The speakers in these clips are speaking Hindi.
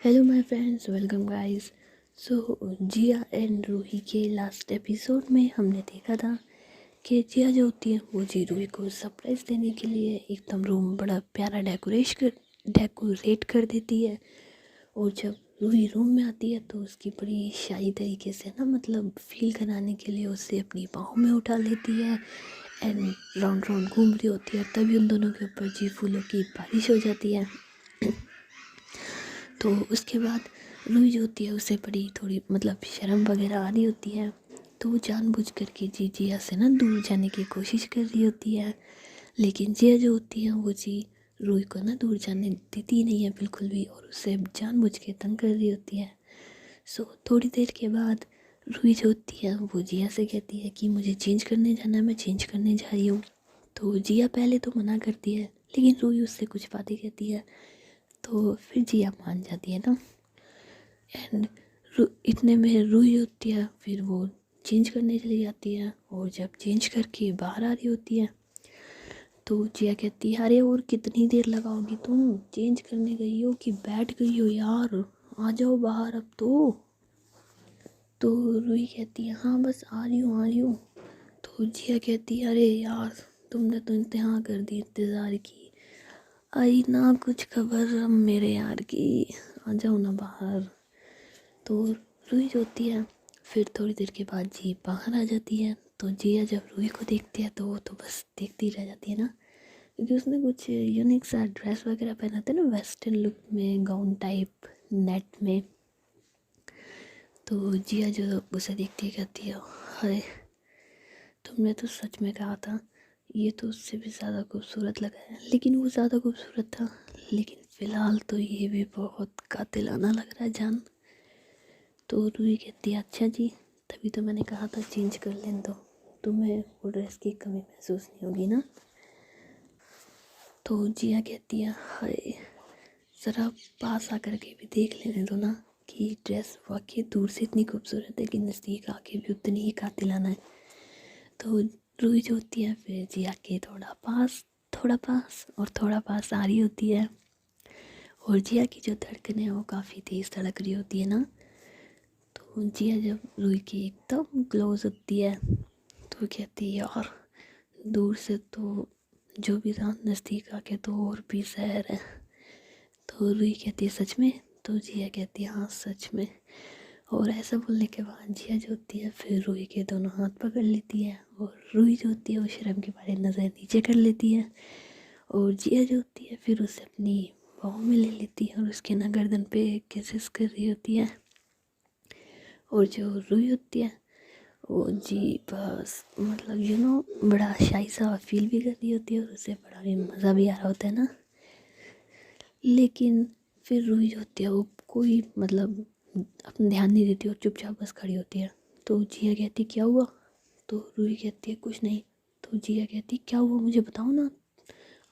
Hello my friends, welcome guys. Jiya and Roohi के लास्ट एपिसोड में हमने देखा था कि जिया जो होती है वो रूही को सरप्राइज़ देने के लिए एकदम रूम बड़ा प्यारा डेकोरेट कर देती है। और जब रूही रूम में आती है तो उसकी बड़ी शाही तरीके से ना मतलब फील कराने के लिए उसे अपनी बाहों में उठा लेती है एंड राउंड राउंड घूम रही होती है। तभी उन दोनों के ऊपर जी फूलों की बारिश हो जाती है। तो उसके बाद रूही जो होती है उसे बड़ी थोड़ी मतलब शर्म वगैरह आ रही होती है, तो वो जानबूझ करके जिया से ना दूर जाने की कोशिश कर रही होती है। लेकिन जिया जो होती है वो रूही को ना दूर जाने देती ही नहीं है बिल्कुल भी, और उसे जानबूझ के तंग कर रही होती है। थोड़ी देर के बाद रूही जो होती है वो जिया से कहती है कि मुझे चेंज करने जाना है, मैं चेंज करने जा रही हूँ। तो जिया पहले तो मना करती है, लेकिन रूही उससे कुछ बातें कहती है तो फिर जिया मान जाती है ना। एंड इतने में रूही होती है, फिर वो चेंज करने चली जाती है। और जब चेंज करके बाहर आ रही होती है तो जिया कहती है, अरे और कितनी देर लगाओगी तुम, चेंज करने गई हो कि बैठ गई हो यार, आ जाओ बाहर अब तो रूही कहती है, हाँ बस आ रही हूँ। तो जिया कहती है, अरे यार तुमने तो इंतहा कर दी इंतज़ार की, आई ना कुछ खबर अब मेरे यार की, आ जाओ ना बाहर। तो रूही जो होती है फिर थोड़ी देर के बाद जी बाहर आ जाती है। तो जिया जब रूही को देखती है तो वो तो बस देखती रह जाती है ना, क्योंकि उसने कुछ यूनिक सा ड्रेस वगैरह पहना था ना, वेस्टर्न लुक में, गाउन टाइप नेट में। तो जिया जो उसे देखती है कहती है, अरे तुमने तो सच में कहा था ये तो उससे भी ज़्यादा खूबसूरत लगा है, लेकिन वो ज़्यादा खूबसूरत था, लेकिन फ़िलहाल तो ये भी बहुत कातिलाना लग रहा है जान। तो रूही कहती है, अच्छा जी, तभी तो मैंने कहा था चेंज कर लें, तो तुम्हें वो ड्रेस की कमी महसूस नहीं होगी ना। तो जिया कहती है, हाय ज़रा पास आकर के भी देख लेने दो ना कि ड्रेस वाकई दूर से इतनी खूबसूरत है कि नज़दीक आके भी उतनी ही कातिलाना है। तो रूही जो होती है फिर जिया के थोड़ा पास और थोड़ा पास आ रही होती है। और जिया की जो धड़कन है वो काफ़ी तेज़ धड़क रही होती है ना। तो जिया जब रूही की एकदम क्लोज होती है तो कहती है, यार दूर से तो जो भी था, नज़दीक आके तो और भी जहर है। तो रूही कहती है, सच में? तो जिया कहती है, हाँ सच में। और ऐसा बोलने के बाद जिया जो होती है फिर रूही के दोनों हाथ पकड़ लेती है, और रूही जो होती है वो शर्म के बारे नज़र नीचे कर लेती है। और जिया जो होती है फिर उसे अपनी बाहों में ले लेती है और उसके ना गर्दन पे किसेस कर रही होती है। और जो रूही होती है वो जी बस मतलब बड़ा शाई सा फील भी कर रही होती है, और उसे बड़ा भी मज़ा भी आ रहा होता है ना। लेकिन फिर रूही जो होती है वो कोई मतलब अपना ध्यान नहीं देती और चुपचाप बस खड़ी होती है। तो जिया कहती, क्या हुआ? तो रूही कहती है, कुछ नहीं। तो जिया कहती, क्या हुआ मुझे बताओ ना,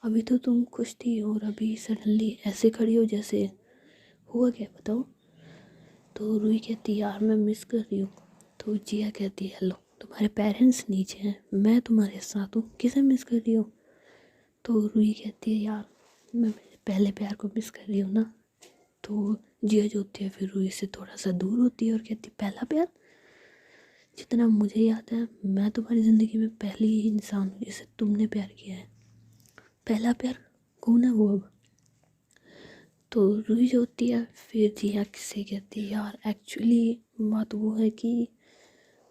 अभी तो तुम खुश थी और अभी सडनली ऐसे खड़ी हो, जैसे हुआ क्या, बताओ। तो रूही कहती, यार मैं मिस कर रही हूँ। तो जिया कहती है, हेलो तुम्हारे पेरेंट्स नीचे हैं, मैं तुम्हारे साथ हूँ, किसे मिस कर रही हो? तो रूही कहती है, यार मैं मेरे पहले प्यार को मिस कर रही हूँ ना। तो जिया जो होती है फिर रूही से थोड़ा सा दूर होती है और कहती, पहला प्यार? जितना मुझे याद है मैं तुम्हारी ज़िंदगी में पहली ही इंसान हूँ जिसे तुमने प्यार किया है। पहला प्यार कौन है वो अब? तो रूही जो होती है फिर जिया से कहती है, यार एक्चुअली बात वो है कि,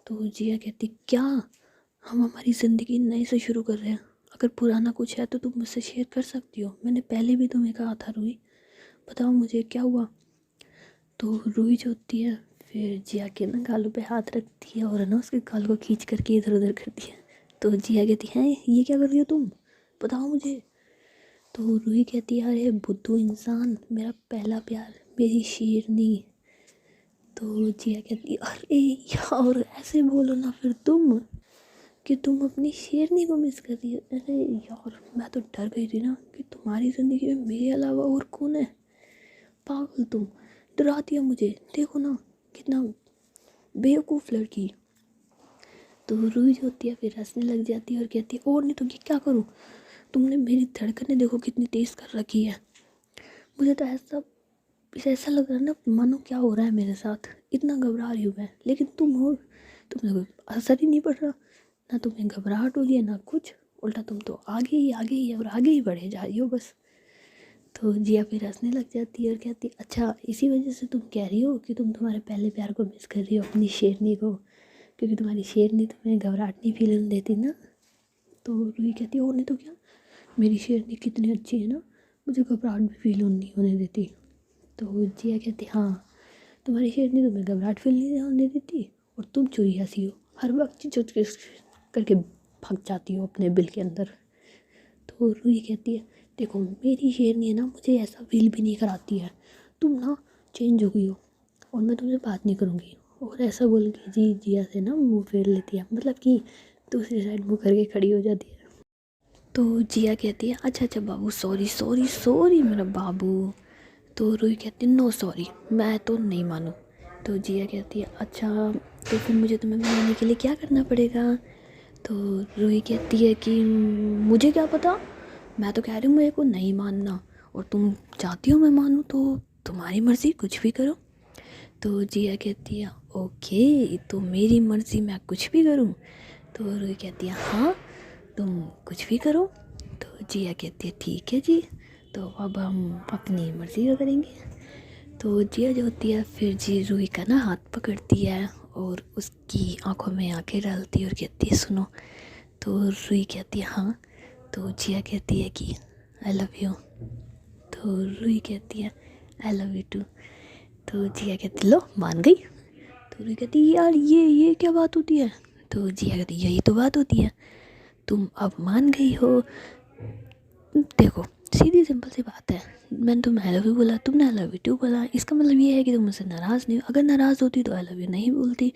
तो जिया कहती, क्या? हम हमारी ज़िंदगी नए से शुरू कर रहे हैं, अगर पुराना कुछ है तो तुम मुझसे शेयर कर सकती हो, मैंने पहले भी तुम्हें कहा था रूही, बताओ मुझे क्या हुआ। तो रूही जो होती है फिर जिया के ना गालों पे हाथ रखती है और ना उसके गाल को खींच करके इधर उधर करती है। तो जिया कहती है, ये क्या कर रही हो तुम, बताओ मुझे। तो रूही कहती है, अरे बुद्धू इंसान, मेरा पहला प्यार, मेरी शेरनी। तो जिया कहती है, अरे यार ऐसे बोलो ना फिर तुम, कि तुम अपनी शेरनी को मिस कर रही हो। अरे यार मैं तो डर गई थी ना कि तुम्हारी ज़िंदगी में मेरे अलावा और कौन है, पागल तुम, डरा दिया मुझे, देखो ना कितना बेवकूफ़ लड़की। तो रूही जो होती है फिर हंसने लग जाती है और कहती है, और नहीं तो क्या करूँ, तुमने मेरी धड़कनें देखो कितनी तेज़ कर रखी है, मुझे तो ऐसा इसे ऐसा लग रहा है ना मानो क्या हो रहा है मेरे साथ, इतना घबरा रही हूँ मैं, लेकिन तुम हो, तुम्हें कोई असर ही नहीं पड़ रहा, ना तुम्हें घबराहट हो रही है ना कुछ, उल्टा तुम तो आगे ही और आगे ही बढ़े जा रही हो बस। तो जिया फिर हंसने लग जाती है और कहती है अच्छा इसी वजह से तुम कह रही हो कि तुम तुम्हारे पहले प्यार को मिस कर रही हो, अपनी शेरनी को, क्योंकि तुम्हारी शेरनी तुम्हें घबराहट नहीं फील देती ना। तो रूही कहती है और नहीं तो क्या, मेरी शेरनी कितनी अच्छी है ना, मुझे घबराहट भी फील नहीं होने देती। तो जिया कहती हाँ, तुम्हारी शेरनी तुम्हें घबराहट फील नहीं होने देती और तुम चुई हंसी हो, हर वक्त चिचक करके भाग जाती हो अपने बिल के अंदर। तो रूही कहती है देखो मेरी शेरनी है ना, मुझे ऐसा फील भी नहीं कराती है, तुम ना चेंज हो गई हो और मैं तुमसे बात नहीं करूँगी। और ऐसा बोल के जी जिया से ना मुंह फेर लेती है, मतलब कि दूसरी साइड मुंह करके खड़ी हो जाती है। तो जिया कहती है अच्छा अच्छा बाबू, सॉरी सॉरी सॉरी मेरा बाबू। तो रूही कहती है नो सॉरी, मैं तो नहीं मानूँ। तो जिया कहती है अच्छा तो फिर मुझे तुम्हें मनाने के लिए क्या करना पड़ेगा। तो रूही कहती है कि मुझे क्या पता, मैं तो कह रही हूँ मेरे को नहीं मानना, और तुम चाहती हो मैं मानूँ तो तुम्हारी मर्ज़ी, कुछ भी करो। तो जिया कहती है ओके तो मेरी मर्ज़ी, मैं कुछ भी करूँ। तो रूही कहती है हाँ तुम कुछ भी करो। तो जिया कहती है ठीक है जी, तो अब हम अपनी मर्ज़ी का करेंगे। तो जिया जो होती है फिर जी रूही का ना हाथ पकड़ती है और उसकी आंखों में आंखें डालती है और कहती है सुनो। तो रूही कहती है हाँ। तो जिया कहती है कि आई लव यू। तो रूही कहती है आई लव यू टू। तो जिया कहती लो मान गई। तो रूही कहती यार ये क्या बात होती है। तो जिया कहती यही तो बात होती है, तुम अब मान गई हो। देखो सीधी सिंपल सी बात है, मैंने तुम्हें आई लव यू बोला, तुमने आई लव यू टू बोला, इसका मतलब ये है कि तुम मुझसे नाराज़ नहीं हो। अगर नाराज़ होती तो आई लव यू नहीं बोलती,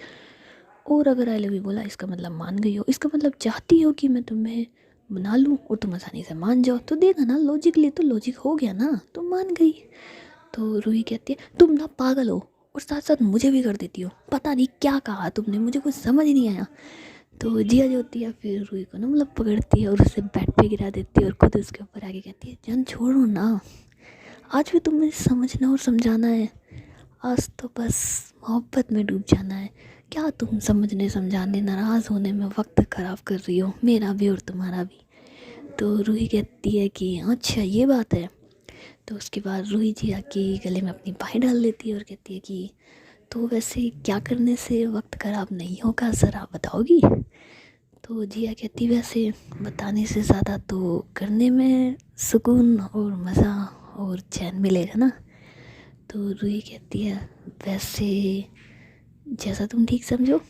और अगर आई लव यू बोला इसका मतलब मान गई हो, इसका मतलब चाहती हो कि मैं तुम्हें मना लूँ और तुम आसानी से मान जाओ। तो देखा ना लॉजिकली, तो लॉजिक हो गया ना, तुम मान गई। तो रूही कहती है तुम ना पागल हो और साथ साथ मुझे भी कर देती हो, पता नहीं क्या कहा तुमने, मुझे कुछ समझ नहीं आया। तो जिया जो होती है फिर रूही को ना मतलब पकड़ती है और उसे बेड पे गिरा देती है और खुद उसके ऊपर आके कहती है जान छोड़ो ना, आज भी तुम्हें समझना और समझाना है, आज तो बस मोहब्बत में डूब जाना है। क्या तुम समझने समझाने नाराज़ होने में वक्त ख़राब कर रही हो, मेरा भी और तुम्हारा भी। तो रूही कहती है कि अच्छा ये बात है। तो उसके बाद रूही जिया के गले में अपनी बाहें डाल लेती है और कहती है कि तो वैसे क्या करने से वक्त ख़राब नहीं होगा, ज़रा बताओगी। तो जिया कहती वैसे बताने से ज़्यादा तो करने में सुकून और मज़ा और चैन मिलेगा ना। तो रूही कहती है वैसे जैसा तुम ठीक समझो।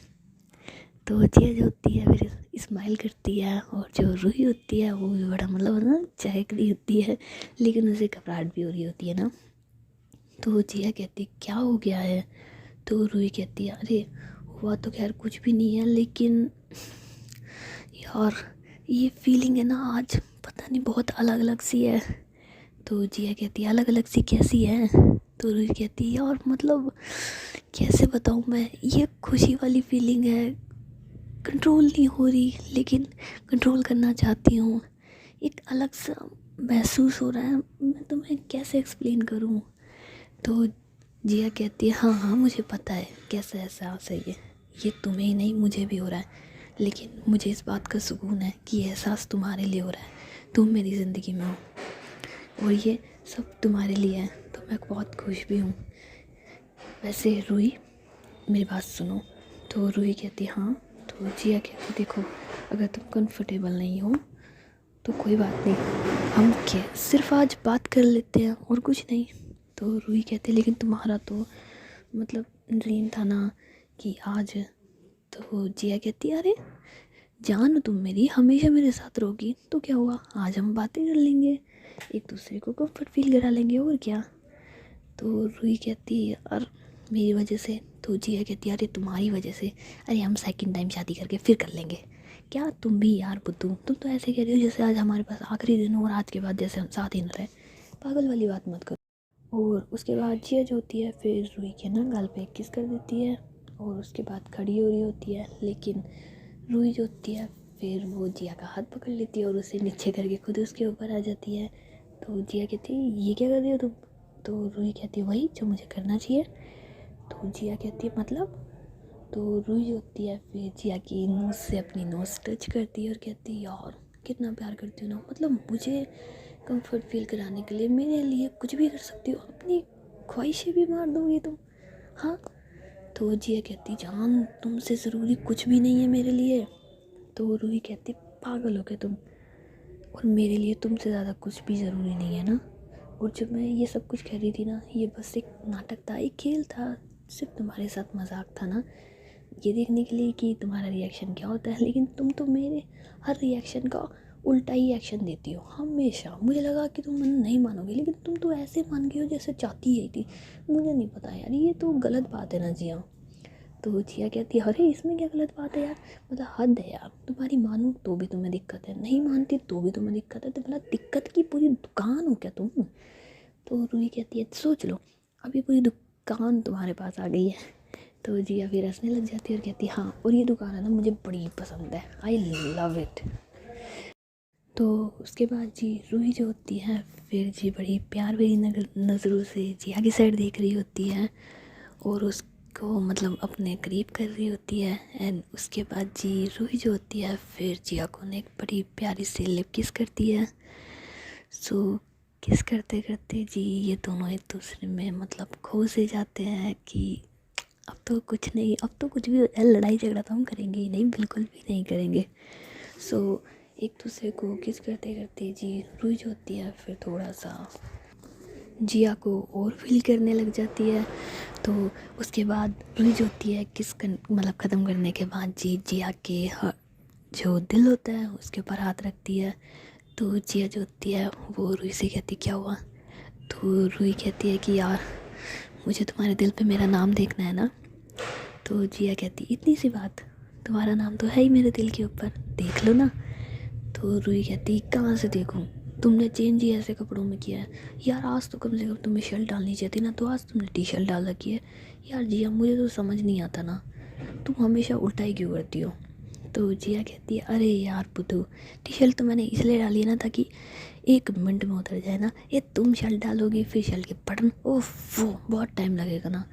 तो जिया जो होती है फिर स्माइल करती है, और जो रूही होती है वो भी बड़ा मतलब ना चहक रही होती है, लेकिन उसे घबराहट भी हो रही होती है ना। तो जिया कहती क्या हो गया है। तो रूही कहती है अरे हुआ तो खैर कुछ भी नहीं है, लेकिन यार ये फीलिंग है ना आज पता नहीं बहुत अलग अलग सी है। तो जिया कहती है अलग अलग सी कैसी है। तो रूही कहती है यार मतलब कैसे बताऊँ मैं, ये खुशी वाली फीलिंग है, कंट्रोल नहीं हो रही लेकिन कंट्रोल करना चाहती हूँ, एक अलग सा महसूस हो रहा है, मैं तुम्हें कैसे एक्सप्लेन करूँ। तो जिया कहती है हाँ हाँ मुझे पता है कैसा एहसास है ये तुम्हें ही नहीं मुझे भी हो रहा है, लेकिन मुझे इस बात का सुकून है कि ये एहसास तुम्हारे लिए हो रहा है, तुम मेरी ज़िंदगी में हो और ये सब तुम्हारे लिए है, तो मैं बहुत खुश भी हूँ। वैसे रूही मेरी बात सुनो। तो रूही कहती हाँ। तो जिया कहती देखो अगर तुम कंफर्टेबल नहीं हो तो कोई बात नहीं, हम क्या सिर्फ आज बात कर लेते हैं और कुछ नहीं। तो रूही कहती लेकिन तुम्हारा तो मतलब ड्रीम था ना कि आज। तो जिया कहती अरे जान तुम मेरी हमेशा मेरे साथ रहोगी तो क्या हुआ, आज हम बातें कर लेंगे, एक दूसरे को कंफर्ट फील करा लेंगे और क्या। तो रूही कहती है यार मेरी वजह से। तो जिया कहती है अरे तुम्हारी वजह से, अरे हम सेकंड टाइम शादी करके फिर कर लेंगे। क्या तुम भी यार बुद्धू, तुम तो ऐसे कह रही हो जैसे आज हमारे पास आखिरी दिन हो और आज के बाद जैसे हम साथ ही न रहे, पागल वाली बात मत करो। और उसके बाद जिया जो होती है फिर रूही के ना गाल पे किस कर देती है और उसके बाद खड़ी हो रही होती है, लेकिन रूही जो होती है फिर वो जिया का हाथ पकड़ लेती है और उसे नीचे करके खुद उसके ऊपर आ जाती है। तो जिया कहती है ये क्या कर रही हो तुम। तो रूही कहती है वही जो मुझे करना चाहिए। तो जिया कहती है मतलब। तो रूही जो होती है फिर जिया की नोज़ से अपनी नोज़ टच करती है और कहती है यार कितना प्यार करती हो ना, मतलब मुझे कंफर्ट फील कराने के लिए मेरे लिए कुछ भी कर सकती हो, अपनी ख्वाहिशें भी मार दोगी तुम, हाँ। तो जिया कहती जान तुमसे ज़रूरी कुछ भी नहीं है मेरे लिए। तो रूही कहती पागल हो गए तुम, और मेरे लिए तुमसे ज़्यादा कुछ भी ज़रूरी नहीं है ना। और जब मैं ये सब कुछ कह रही थी ना, ये बस एक नाटक था, एक खेल था, सिर्फ तुम्हारे साथ मजाक था ना, ये देखने के लिए कि तुम्हारा रिएक्शन क्या होता है। लेकिन तुम तो मेरे हर रिएक्शन का उल्टा ही एक्शन देती हो हमेशा। मुझे लगा कि तुम मन नहीं मानोगे, लेकिन तुम तो ऐसे मान गई हो जैसे चाहती ही थी। मुझे नहीं पता यार, ये तो गलत बात है ना जिया। तो जिया कहती है अरे इसमें क्या गलत बात है यार, मतलब हद है यार, तुम्हारी मानूँ तो भी तुम्हें दिक्कत है, नहीं मानती तो भी तुम्हें दिक्कत है, तो मतलब दिक्कत की पूरी दुकान हो क्या तुम। तो रूही कहती है सोच लो अभी पूरी दुकान तुम्हारे पास आ गई है। तो जिया फिर हंसने लग जाती है और कहती है हाँ, और ये दुकान है ना मुझे बड़ी पसंद है, आई लव इट। तो उसके बाद जी रूही जो होती है फिर जी बड़ी प्यार भरी नज़रों से जिया की साइड देख रही होती है और उसको मतलब अपने करीब कर रही होती है। एंड उसके बाद जी रूही जो होती है फिर जिया को एक बड़ी प्यारी सी लिप किस करती है। सो किस करते करते जी ये दोनों एक दूसरे में मतलब खो से जाते हैं कि अब तो कुछ नहीं, अब तो कुछ भी लड़ाई झगड़ा तो हम करेंगे ही नहीं, बिल्कुल भी नहीं करेंगे। सो एक दूसरे को किस करते करते जी रूही जो होती है फिर थोड़ा सा जिया को और फील करने लग जाती है। तो उसके बाद रूही जो होती है मतलब ख़त्म करने के बाद जी जिया के जो दिल होता है उसके ऊपर हाथ रखती है। तो जिया जो होती है वो रूही से कहती क्या हुआ। तो रूही कहती है कि यार मुझे तुम्हारे दिल पे मेरा नाम देखना है ना। तो जिया कहती इतनी सी बात, तुम्हारा नाम तो है ही मेरे दिल के ऊपर, देख लो ना। तो रूही कहती कहाँ से देखूँ, तुमने चेंज ही ऐसे कपड़ों में किया है यार, आज तो कम से कम तुम्हें शर्ट डालनी चाहिए थी ना, तो आज तुमने टी शर्ट डाल रखी है। यार जिया मुझे तो समझ नहीं आता ना, तुम हमेशा उल्टा ही क्यों करती हो। तो जिया कहती है अरे यार बुद्धू, टी शर्ट तो मैंने इसलिए डाली है ना ताकि 1 मिनट में उतर जाए ना, ये तुम शर्ट डालोगी फिर शर्ट के बटन ओफ वो बहुत टाइम लगेगा ना।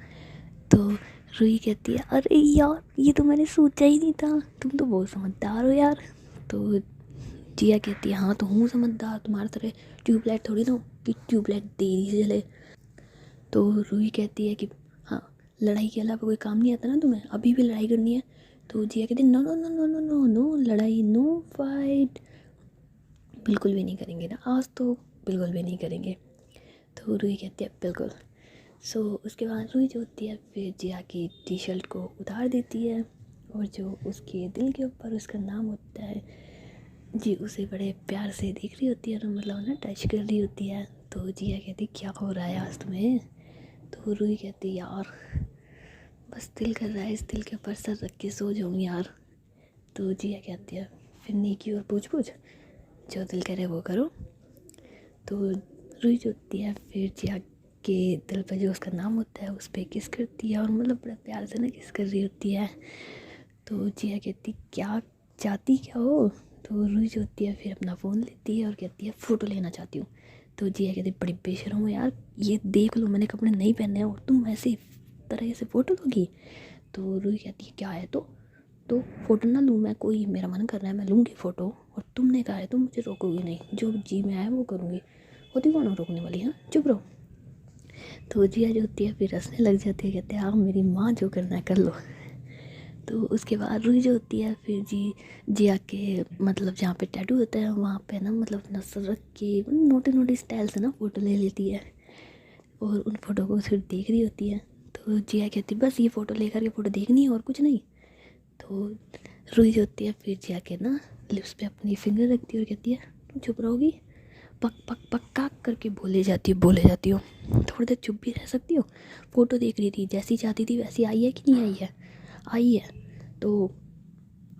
तो रूही कहती है अरे यार ये तो मैंने सोचा ही नहीं था, तुम तो बहुत समझदार हो यार। तो जिया कहती है हाँ तो हूँ समझदार, तुम्हारी तरह ट्यूबलाइट थोड़ी ना हो कि ट्यूबलाइट देरी से जले। तो रूही कहती है कि हाँ लड़ाई के अलावा कोई काम नहीं आता ना तुम्हें, अभी भी लड़ाई करनी है। तो जिया कहती है no no no no no no no लड़ाई नो फाइट, बिल्कुल भी नहीं करेंगे ना आज तो, बिल्कुल भी नहीं करेंगे। तो रूही कहती है बिल्कुल। सो उसके बाद रूही जो होती है फिर जिया की टी शर्ट को उतार देती है और जो उसके दिल के ऊपर उसका नाम होता है जी उसे बड़े प्यार से देख रही होती है, तो मतलब ना टच कर रही होती है। तो जिया कहती क्या हो रहा है आज तुम्हें। तो रूही कहती यार बस दिल कर रहा है इस दिल के ऊपर सर रख के सो जाऊँ यार। तो जिया कहती है फिर नेकी और पूछ पूछ, जो दिल करे वो करो। तो रूही जो होती है फिर जिया के दिल पर जो उसका नाम होता है उस पर किस करती है और मतलब बड़ा प्यार से ना किस कर रही होती है। तो जिया कहती क्या चाहती क्या हो। तो रूही जो होती है फिर अपना फ़ोन लेती है और कहती है फ़ोटो लेना चाहती हूँ। तो जिया कहती बड़ी बेशर्म हो यार, ये देख लो मैंने कपड़े नहीं पहने हैं और तुम ऐसे तरह से फ़ोटो लोगी। तो रूही कहती है क्या है तो फ़ोटो ना लूँ मैं, कोई मेरा मन कर रहा है मैं लूँगी फ़ोटो, और तुमने कहा है तो मुझे रोकोगी नहीं, जो जी में आया वो करूँगी, होती कौन हो रोकने वाली, हाँ चुप रहो। तो जिया जो होती है फिर हंसने लग जाती है, कहते हैं हाँ मेरी माँ जो करना है कर लो। तो उसके बाद रूही जो होती है फिर जी जिया के मतलब जहाँ पे टैटू होता है वहाँ पे ना मतलब नसर रख के नोटी नोटी स्टाइल से ना फ़ोटो ले लेती है और उन फ़ोटो को फिर देख रही होती है। तो जिया कहती बस ये फ़ोटो लेकर के फ़ोटो देखनी है और कुछ नहीं। तो रूही जो होती है फिर जिया के ना लिप्स पे अपनी फिंगर रखती है और कहती है तुम चुप रहोगी, पक पक पक्का करके बोले जाती हो, थोड़ी देर चुप भी रह सकती हो, फ़ोटो देख रही थी जैसी चाहती थी वैसी आई है कि नहीं आई है, आई है। तो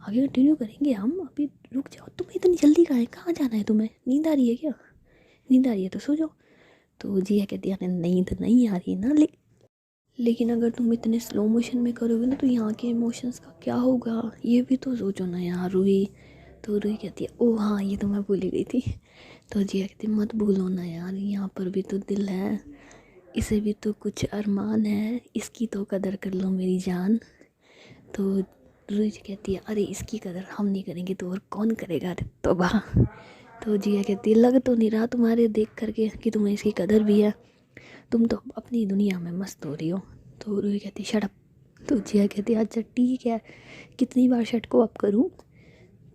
आगे कंटिन्यू करेंगे हम, अभी रुक जाओ, तुम्हें इतनी जल्दी कहाँ जाना है तुम्हें, नींद आ रही है क्या, नींद आ रही है तो सो जाओ। तो जिया कहती है नींद नहीं आ रही ना, लेकिन अगर तुम इतने स्लो मोशन में करोगे ना तो यहाँ के इमोशंस का क्या होगा, ये भी तो सोचो ना यार रूही। तो रूही कहती है ओ हाँ ये तो मैं भूल ही गई थी। तो जिया कहती मत भूलो ना यार, यहाँ पर भी तो दिल है, इसे भी तो कुछ अरमान है, इसकी तो कदर कर लो मेरी जान। तो रूही जी कहती है अरे इसकी कदर हम नहीं करेंगे तो और कौन करेगा, अरे तौबा। तो जिया कहती है लग तो नहीं रहा तुम्हारे देख करके कि तुम्हें इसकी कदर भी है, तुम तो अपनी दुनिया में मस्त हो रही हो। तो रूही कहती शट अप। तो जिया कहती अच्छा ठीक है, कितनी बार शर्ट को अप करूँ।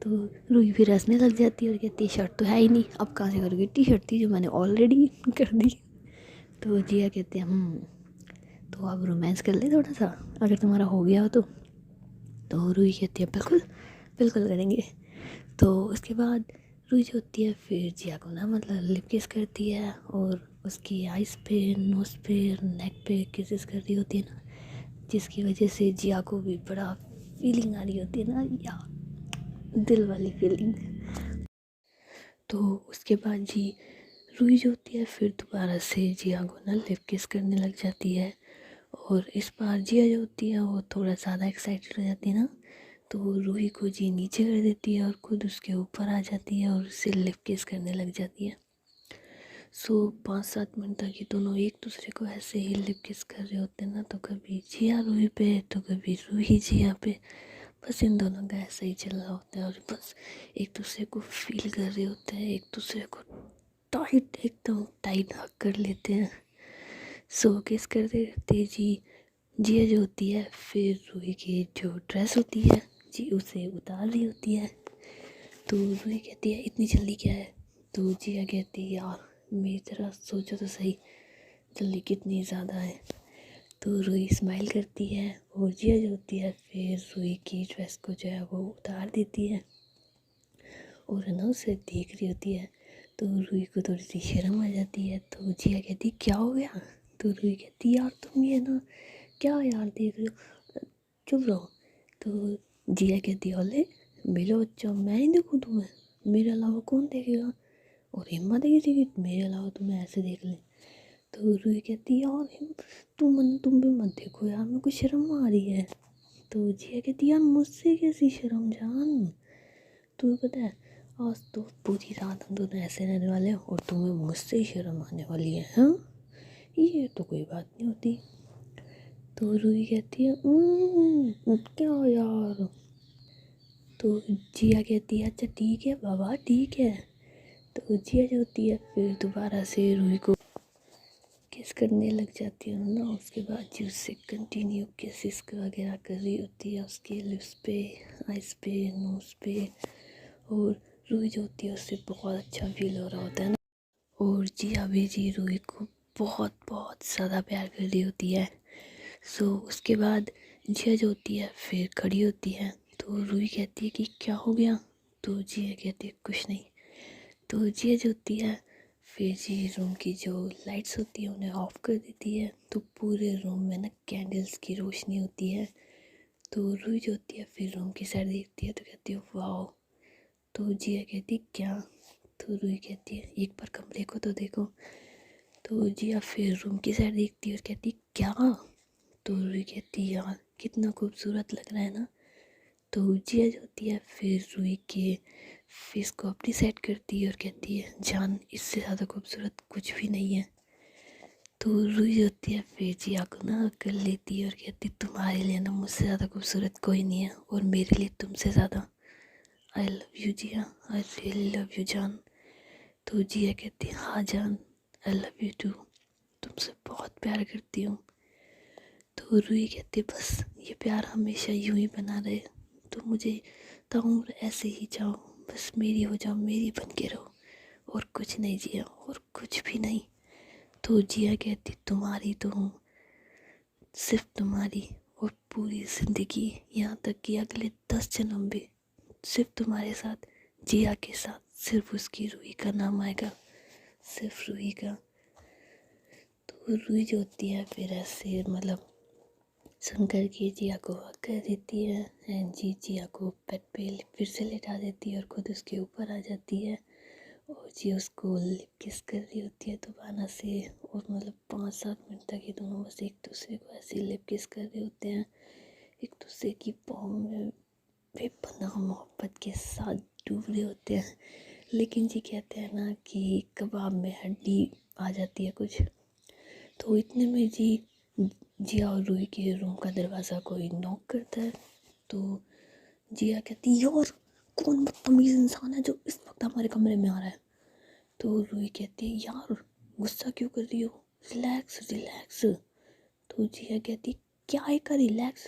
तो रूही फिर हंसने लग जाती है और कहती है शर्ट तो है ही नहीं, अब कहाँ से करोगी, टी शर्ट थी जो मैंने ऑलरेडी कर दी। तो जिया कहते हैं तो अब रोमांस कर ले थोड़ा सा, अगर तुम्हारा हो गया हो तो रूही कहती है बिल्कुल बिल्कुल करेंगे। तो उसके बाद रूही जो होती है फिर जिया को ना मतलब लिप किस करती है और उसकी आइज़ पे, नोज़ पे, नेक पे किसेस कर रही होती है ना, जिसकी वजह से जिया को भी बड़ा फीलिंग आ रही होती है ना, या दिल वाली फीलिंग। तो उसके बाद जी रूही जो होती है फिर दोबारा से जिया को ना लिप किस करने लग जाती है। और इस बार जिया जो होती है वो थोड़ा ज़्यादा एक्साइटेड हो जाती है ना, तो रूही को जी नीचे कर देती है और खुद उसके ऊपर आ जाती है और उससे लिप किस करने लग जाती है। सो 5-7 मिनट तक ये दोनों एक दूसरे को ऐसे ही लिप किस कर रहे होते हैं ना, तो कभी जिया रूही पे तो कभी रूही जिया पे, बस इन दोनों का ऐसा ही चल रहा होता है और बस एक दूसरे को फील कर रहे होते हैं, एक दूसरे को टाइट एकदम टाइट हक कर लेते हैं। सो किस करते करते जी जिया जो होती है फिर रूही की जो ड्रेस होती है जी उसे उतार रही होती है। तो रूही कहती है इतनी जल्दी क्या है। तो जिया कहती है यार मेरी तरह सोचो तो सही, जल्दी कितनी ज़्यादा है। तो रूही स्माइल करती है और जिया जो होती है फिर रूही की ड्रेस को जो है वो उतार देती है और है ना उसे देख रही होती है। तो रूही को थोड़ी सी शर्म आ जाती है। तो जिया कहती क्या हो गया। तो रूही कहती यार तुम ये ना क्या यार देख रहे हो, चुप रहो। तो जिया कहती ओले मेरे बच्चा मैं ही देखूँ तुम्हें, मेरे अलावा कौन देखेगा, और हिम्मत है किसी की मेरे अलावा तुम्हें ऐसे देख ले। तो रूही कहती यार तुम भी मत देखो यार, मेरे को शर्म आ रही है। तो जिया कहती यार मुझसे कैसी शर्म जान, तुम्हें पता है आज तो पूरी रात हम दोनों ऐसे रहने वाले हैं और तुम्हें मुझसे ही शर्म आने वाली है। हाँ ये तो कोई बात नहीं होती। तो रूही कहती है क्या यार। तो जिया कहती है अच्छा ठीक है बाबा ठीक है। तो जिया जो होती है फिर दोबारा से रूही को किस करने लग जाती है ना। उसके बाद जी उससे कंटिन्यू किसिस वगैरह कर रही होती है उसके लिप्स पे, आइज़ पे, नोज़ पे। और रूही जो होती है उससे बहुत अच्छा फील हो रहा होता है ना। और जिया भी जी रूही को बहुत बहुत ज़्यादा प्यार कर रही होती है। सो उसके बाद जिया जो होती है फिर खड़ी होती है। तो रूही कहती है कि क्या हो गया। तो जिया कहती है कुछ नहीं। तो जिया जो होती है फिर जी रूम की जो लाइट्स होती है उन्हें ऑफ कर देती है। तो पूरे रूम में ना कैंडल्स की रोशनी होती है। तो रूही जो होती है फिर रूम की साइड देखती है तो कहती है वाह। तो जिया कहती है क्या। तो रूही कहती है एक बार कमरे को तो देखो। तो जिया फिर रूम की साइड देखती है और कहती क्या। तो रूही कहती है यार कितना खूबसूरत लग रहा है ना। तो जिया जो होती है फिर रूही के फेस को अपनी सेट करती है और कहती है जान इससे ज़्यादा खूबसूरत कुछ भी नहीं है। तो रूही जो होती है फिर जिया को ना कर लेती है और कहती तुम्हारे लिए ना मुझसे ज़्यादा खूबसूरत कोई नहीं है और मेरे लिए तुमसे ज़्यादा। I love you Jiya, I really love you जान। तो जिया कहती है हाँ जान आई लव यू टू, तुमसे बहुत प्यार करती हूँ। तो रूही कहती बस ये प्यार हमेशा यूं ही बना रहे, तो मुझे ताउम्र ऐसे ही जाओ, बस मेरी हो जाओ, मेरी बन के रहो, और कुछ नहीं जिया और कुछ भी नहीं। तो जिया कहती तुम्हारी तो हूँ, सिर्फ तुम्हारी, और पूरी ज़िंदगी यहाँ तक कि अगले 10 जन्म भी सिर्फ तुम्हारे साथ, जिया के साथ, सिर्फ उसकी रूही का नाम आएगा, सिर्फ रूही का। तो रूही जो होती है फिर ऐसे मतलब शंकर की जिया को हक कर देती है एंड जी जिया को बेड पे फिर से लेटा देती है और खुद उसके ऊपर आ जाती है और जी उसको लिप किस कर रही होती है दोबारा से। और मतलब 5-7 मिनट तक ये दोनों बस एक दूसरे को ऐसे लिप किस कर रहे होते हैं, एक दूसरे की पाँव में बेपनाह मोहब्बत के साथ डूब रहे होते हैं। लेकिन जी कहते हैं ना कि कबाब में हड्डी आ जाती है कुछ, तो इतने में जिया और रूही के रूम का दरवाज़ा कोई नॉक करता है। तो जिया कहती यार कौन बदतमीज़ इंसान है जो इस वक्त हमारे कमरे में आ रहा है। तो रूही कहती है यार गुस्सा क्यों कर रही हो, रिलैक्स रिलैक्स। तो जिया कहती क्या है का रिलैक्स,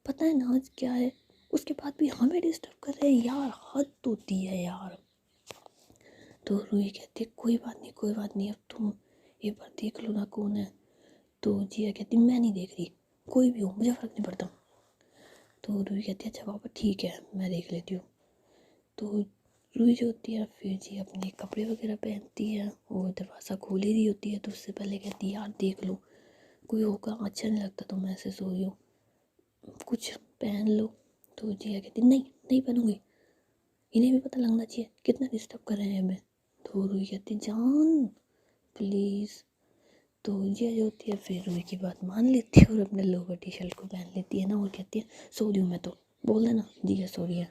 पता है ना आज क्या है, उसके बाद भी हमें डिस्टर्ब कर रहे हैं यार, हद होती है यार। तो रूही कहती है कोई बात नहीं, अब तुम एक बार देख लो ना कौन है। तो जिया कहती मैं नहीं देख रही, कोई भी हो मुझे फ़र्क नहीं पड़ता। तो रूही कहती है अच्छा पापा ठीक है मैं देख लेती हूँ। तो रूही जो होती है फिर जी अपने कपड़े वगैरह पहनती है और दरवाज़ा खोल ही रही होती है, तो उससे पहले कहती है यार देख लो कोई होगा, अच्छा नहीं लगता तुम ऐसे सो रही हो, कुछ पहन लो। तो जिया कहती नहीं नहीं पहनूंगी, इन्हें भी पता लगना चाहिए कितना डिस्टर्ब कर रहे हैं हमें। तो रूही कहती जान प्लीज़। तो जिया जो होती है फिर रूही की बात मान लेती है और अपने लोवर टी शर्ट को पहन लेती है ना, और कहती है सो रही हूँ मैं, तो बोल देना जिया सो रही है।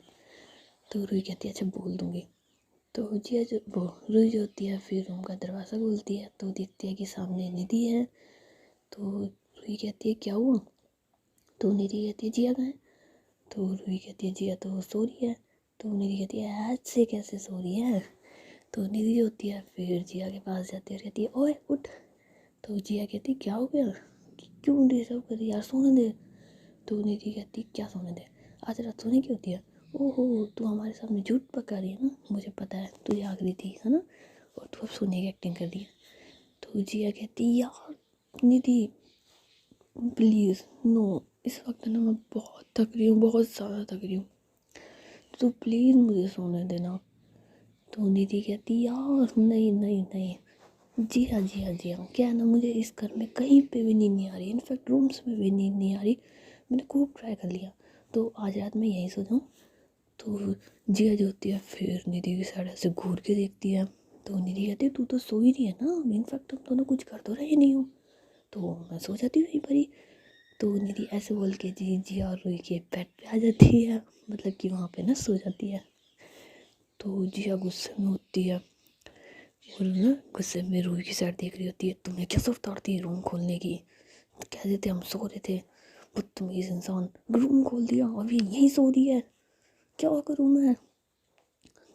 तो रूही कहती है अच्छा बोल दूँगी। तो जिया जो वो रूही जो होती है फिर रूम का दरवाज़ा खोलती है तो देखती है कि सामने निधि है। तो रूही कहती है क्या हुआ। तो निधि कहती है जिया कहाँ है। तो रूही कहती है जिया तो सो रही है। तो निधि कहती है आज से कैसे सो रही है। तो निधि जो होती है फिर जिया के पास जाती है और कहती है ओए उठ। तो जिया कहती क्या हो गया, क्यों डिस्टर्ब कर रही यार, सोने दे। तो निधि कहती क्या सोने दे, आज रात सोने की होती है। ओहो तू हमारे सामने झूठ पका रही है ना, मुझे पता है तू जाग रही थी है ना, और तू अब सोने की एक्टिंग कर रही है। तो जिया कहती यार निधि प्लीज़ नो, इस वक्त ना मैं बहुत थक रही हूँ, बहुत ज़्यादा थक रही हूँ, तो प्लीज़ मुझे सोने देना। तो निधि कहती यार नहीं नहीं नहीं, जी हाँ क्या है ना, मुझे इस घर में कहीं पे भी नींद नहीं आ रही, इनफैक्ट रूम्स में भी नींद नहीं आ रही, मैंने खूब ट्राई कर लिया, तो आज रात मैं यहीं सो जाऊँ। तो जिया जो होती है फिर निधि की साइड से घूर के देखती है। तो निधि कहती है तू तो सो ही रही है ना, इनफैक्ट तुम दोनों कुछ कर तो रहे नहीं हो, तो मैं सो जाती हूँ यहीं पर ही। तो निधि ऐसे बोल के जी जिया और रूही के बेड पे आ जाती है, मतलब कि वहाँ पे ना सो जाती है। तो जिया गुस्से में होती है और ना गुस्से में रूही की साइड देख रही होती है, तुम्हें क्या जरूरत पड़ती है रूम खोलने की, कह देते हम सो रहे थे, बदतमीज इंसान रूम खोल दिया अभी यहीं सो रही है, क्या करूँ मैं।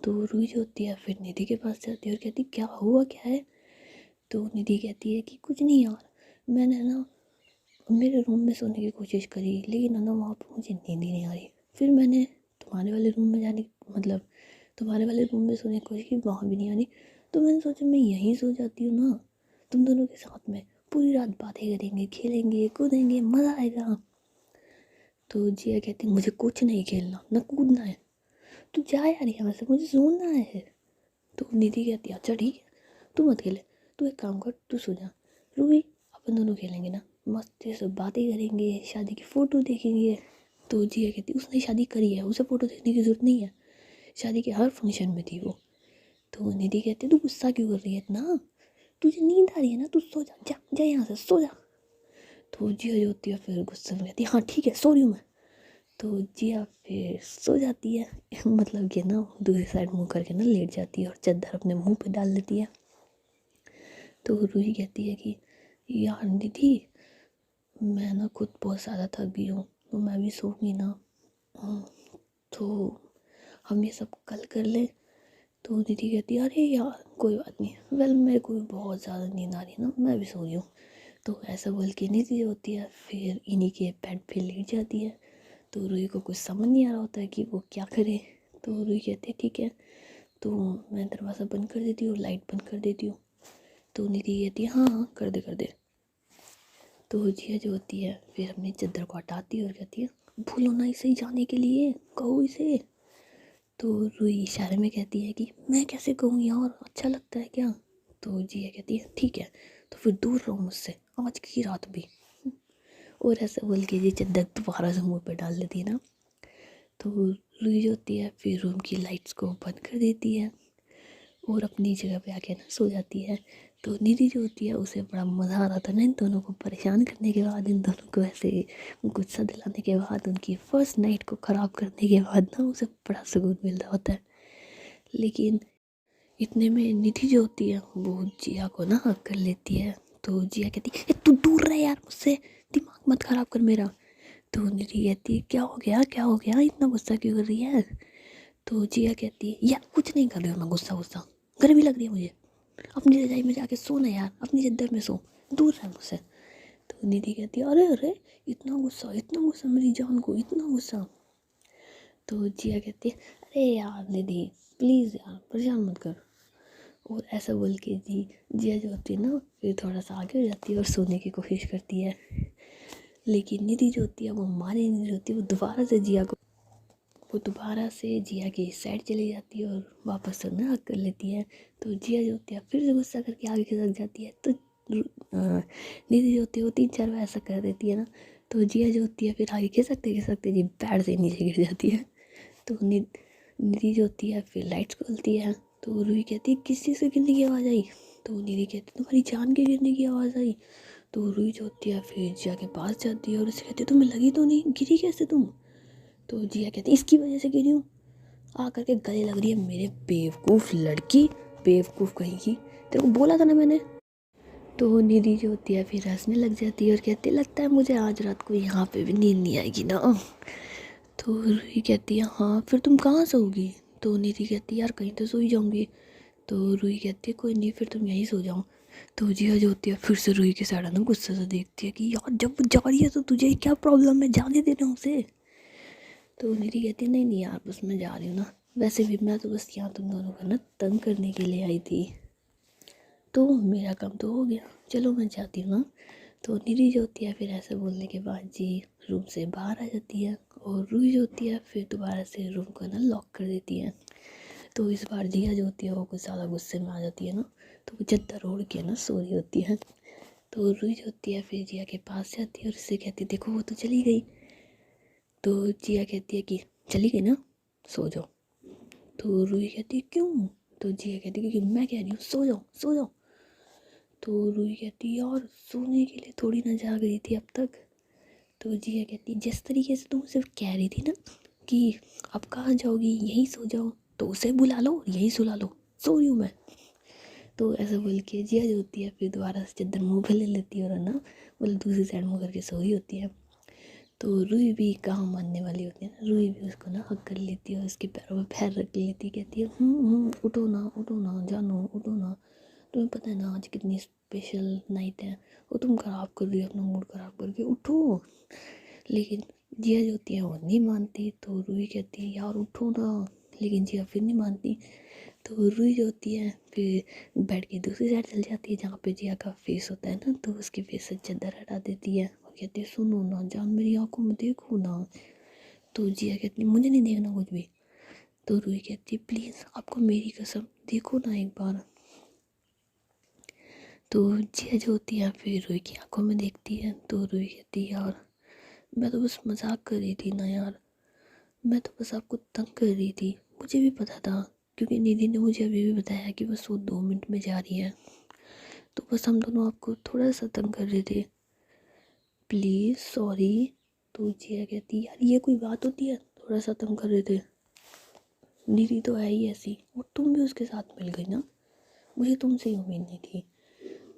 तो रूही जो होती है फिर निधि के पास जाती है और कहती क्या हुआ क्या है। तो निधि कहती है कि कुछ नहीं यार, मैंने ना मेरे रूम में सोने की कोशिश करी लेकिन ना वहाँ पर मुझे नींद ही नहीं आ रही, फिर मैंने तुम्हारे वाले रूम में जाने मतलब तुम्हारे वाले रूम में सोने की कोशिश की, वहाँ भी नहीं आ रही, तो मैंने सोचा मैं यहीं सो जाती हूँ ना, तुम दोनों के साथ में पूरी रात बातें करेंगे खेलेंगे कूदेंगे मज़ा आएगा। तो जिया कहती मुझे कुछ नहीं खेलना ना कूदना है, तू जा यार यहाँ से मुझे सोना है। तो निधि कहती है अच्छा ठीक है तू मत खेले, तू एक काम कर तू सो जा, रूही अपन दोनों खेलेंगे ना, मस्त से बातें करेंगे शादी की फ़ोटो देखेंगे। तो जिया कहती उसने शादी करी है उसे फ़ोटो देखने की ज़रूरत नहीं है, शादी के हर फंक्शन में थी वो। तो निधि कहती तू गुस्सा क्यों कर रही है इतना, तुझे नींद आ रही है ना, तू सो जा जा जा यहाँ से सो जा। तो जिया जो होती है फिर गुस्से में कहती है हाँ ठीक है सो रही हूँ मैं। तो जिया फिर सो जाती है मतलब कि ना दूसरी साइड मुँह करके ना लेट जाती है और चादर अपने मुंह पे डाल लेती है। तो रूही कहती है कि यार निधि मैं ना खुद बहुत ज़्यादा थक गई हूँ, तो मैं भी सोऊंगी ना, तो हम ये सब कल कर लें। तो निधि कहती है अरे यार कोई बात नहीं, वेल मेरे को भी बहुत ज़्यादा नींद आ रही है ना, मैं भी सो रही हूँ। तो ऐसा बोल के निधि होती है फिर इन्हीं के बेड पे लेट जाती है। तो रूही को कुछ समझ नहीं आ रहा होता है कि वो क्या करे। तो रूही कहती है ठीक है तो मैं दरवाज़ा बंद कर देती हूँ लाइट बंद कर देती हूँ। तो निधि कहती है हाँ हाँ कर दे कर दे। तो जिया जो होती है फिर अपनी चादर को हटाती है और कहती है भूलो ना इसे ही जाने के लिए, कहो इसे। तो रूही इशारे में कहती है कि मैं कैसे कहूँ यार, अच्छा लगता है क्या। तो जिया कहती है ठीक है तो फिर दूर रहो मुझसे आज की रात भी। और ऐसा बोल के जी चादर दोबारा से मुँह पे डाल देती है ना। तो रूही जो होती है फिर रूम की लाइट्स को बंद कर देती है और अपनी जगह पे आके ना सो जाती है। तो निधि जो होती है उसे बड़ा मज़ा आ रहा था ना इन दोनों को परेशान करने के बाद, इन दोनों को ऐसे गुस्सा दिलाने के बाद, उनकी फर्स्ट नाइट को ख़राब करने के बाद ना उसे बड़ा सुकून मिल रहा होता है। लेकिन इतने में निधि जो होती है वो जिया को ना हक कर लेती है। तो जिया कहती है तू दूर रह यार मुझसे, दिमाग मत खराब कर मेरा। तो निधि कहती है क्या हो गया, इतना गुस्सा क्यों कर रही है। तो जिया कहती है यार कुछ नहीं कर रही हूँ मैं, गुस्सा गर्मी लग रही है मुझे, अपनी रजाई में जाके सो ना यार, अपनी चद्दर में सो, दूर रह मुझसे। तो निधि कहती है अरे अरे इतना गुस्सा मेरी जान को, इतना गुस्सा। तो जिया कहती है अरे यार निधि प्लीज़ यार परेशान मत कर। और ऐसा बोल के जिया जो होती है ना फिर थोड़ा सा आगे हो जाती है और सोने की कोशिश करती है। लेकिन निधि जो होती है वो माने नहीं होती, वो दोबारा से जिया की साइड चली जाती है और वापस से ना हक कर लेती है। तो जिया जो होती है फिर से गुस्सा करके आगे खिसक जाती है। तो निधि जो होती है वो 3-4 बार ऐसा कर देती है ना, तो जिया जो होती है फिर आगे खिसकते खिसकते जी पैर से नीचे गिर जाती है। तो निधि जो होती है फिर लाइट्स खोलती है। तो रूही कहती है किस चीज़ से गिरने की आवाज़ आई। तो निधि कहती है तुम्हारी जान के गिरने की आवाज़ आई। तो रूही जो होती है फिर जिया के पास जाती है और उसे कहती है तुम्हें लगी तो नहीं, गिरी कैसे तुम। तो जिया कहती है इसकी वजह से गिरी हूँ, आ करके गले लग रही है मेरे बेवकूफ़ लड़की, बेवकूफ़ कहीं की, तेरे को बोला था ना मैंने। तो निधि जो होती है फिर हंसने लग जाती है और कहती है लगता है मुझे आज रात को यहाँ पे भी नींद नहीं आएगी ना। तो रूही कहती है हाँ फिर तुम कहाँ सोओगी। तो निधि कहती है यार कहीं तो सो ही जाऊँगी। तो रूही कहती है कोई नहीं फिर तुम यहीं सो जाओ। तो जिया जो होती है फिर से रूही के साइड ना गुस्से से देखती है कि यार जब वो जा रही है तो तुझे क्या प्रॉब्लम है, जाने देना उसे। तो निधि कहती है नहीं नहीं यार बस मैं जा रही हूँ ना, वैसे भी मैं तो बस यहाँ तुम दोनों को ना तंग करने के लिए आई थी, तो मेरा काम तो हो गया, चलो मैं जाती हूँ ना। तो निधि जो होती है फिर ऐसा बोलने के बाद जी रूम से बाहर आ जाती है और रूही जो होती है फिर दोबारा से रूम को ना लॉक कर देती है। तो इस बार जिया जो होती है वो कुछ ज़्यादा गुस्से में आ जाती है ना, तो वो चद्दर ओढ़ के ना सो रही होती है। तो रूही जो होती है फिर जिया के पास जाती है और उससे कहती है देखो वो तो चली गई। तो जिया कहती है कि चली गई ना, सो जाओ। तो रूही कहती है क्यों। तो जिया कहती है क्योंकि मैं कह रही हूँ सो जाओ सो जाओ। तो रूही कहती है यार सोने के लिए थोड़ी ना जाग रही थी अब तक। तो जिया कहती है जिस तरीके से तुम सिर्फ कह रही थी ना कि अब कहाँ जाओगी यहीं सो जाओ, तो उसे बुला लो यहीं सुला लो, सो रही हूँ मैं। तो ऐसा बोल के जिया जो होती है फिर दोबारा से चद्दर मुँह पे ले लेती है और है ना मतलब दूसरी साइड मुँह करके सो रही होती है। तो रूही भी कहाँ मानने वाली होती है ना, रूही भी उसको ना हक कर लेती है और उसके पैरों में पैर रख लेती है, कहती है उठो ना जानो उठो ना, तुम्हें पता है ना आज कितनी स्पेशल नाइट है, वो तुम ख़राब कर रही हो अपना मूड ख़राब करके, उठो। लेकिन जिया जो होती है वो नहीं मानती। तो रूही कहती है यार उठो ना, लेकिन जिया फिर नहीं मानती। तो रूही जो होती है फिर बेड की दूसरी साइड चल जाती है जहाँ पे जिया का फेस होता है ना, तो उसके फेस से चादर हटा देती है और कहती है सुनो ना जान मेरी आंखों में देखो ना। तो जिया कहती है मुझे नहीं देखना कुछ भी। तो रूही कहती है प्लीज़ आपको मेरी कसम देखो ना एक बार। तो जिया जो होती है फिर रूही की आंखों में देखती है। तो रूही कहती है यार मैं तो बस मजाक कर रही थी ना यार, मैं तो बस आपको तंग कर रही थी, मुझे भी पता था क्योंकि निधि ने मुझे अभी भी बताया कि बस वो 2 मिनट में जा रही है, तो बस हम दोनों आपको थोड़ा सा तंग कर रहे थे, प्लीज़ सॉरी। तो जिया कहती यार ये कोई बात होती है, थोड़ा सा तंग कर रहे थे, निधि तो है ही ऐसी और तुम भी उसके साथ मिल गई ना, मुझे तुमसे ही उम्मीद नहीं थी।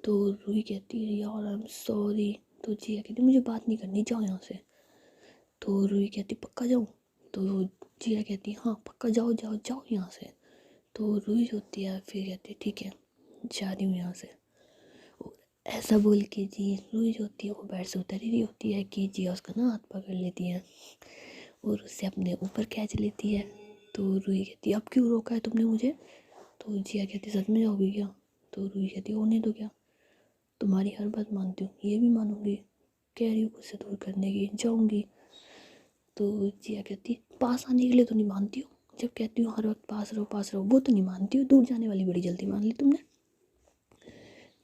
तो रूही कहती है यार आई एम सॉरी। तो जिया कहती मुझे बात नहीं करनी, जाओ यहाँ से। तो रूही कहती पक्का जाऊँ। तो जिया कहती हाँ पक्का जाओ जाओ जाओ यहाँ से। तो रूही जो होती है फिर कहती है ठीक है जा रही हूँ यहाँ से। और ऐसा बोल के जी रूही जो होती है वो बेड से उतर ही रही होती है कि जिया उसका ना हाथ पकड़ लेती है और उससे अपने ऊपर खींच लेती है। तो रूही कहती है अब क्यों रोका है तुमने मुझे। तो जिया कहती सच में जाओगी क्या। तो रूही कहती होने दो क्या, तुम्हारी हर बात मानती हूँ ये भी मानूंगी, कह रही हूँ खुद से दूर करने की जाऊँगी। तो जिया कहती पास आने के लिए तो नहीं मानती हो, जब कहती हूँ हर वक्त पास रहो वो तो नहीं मानती हो, दूर जाने वाली बड़ी जल्दी मान ली तुमने।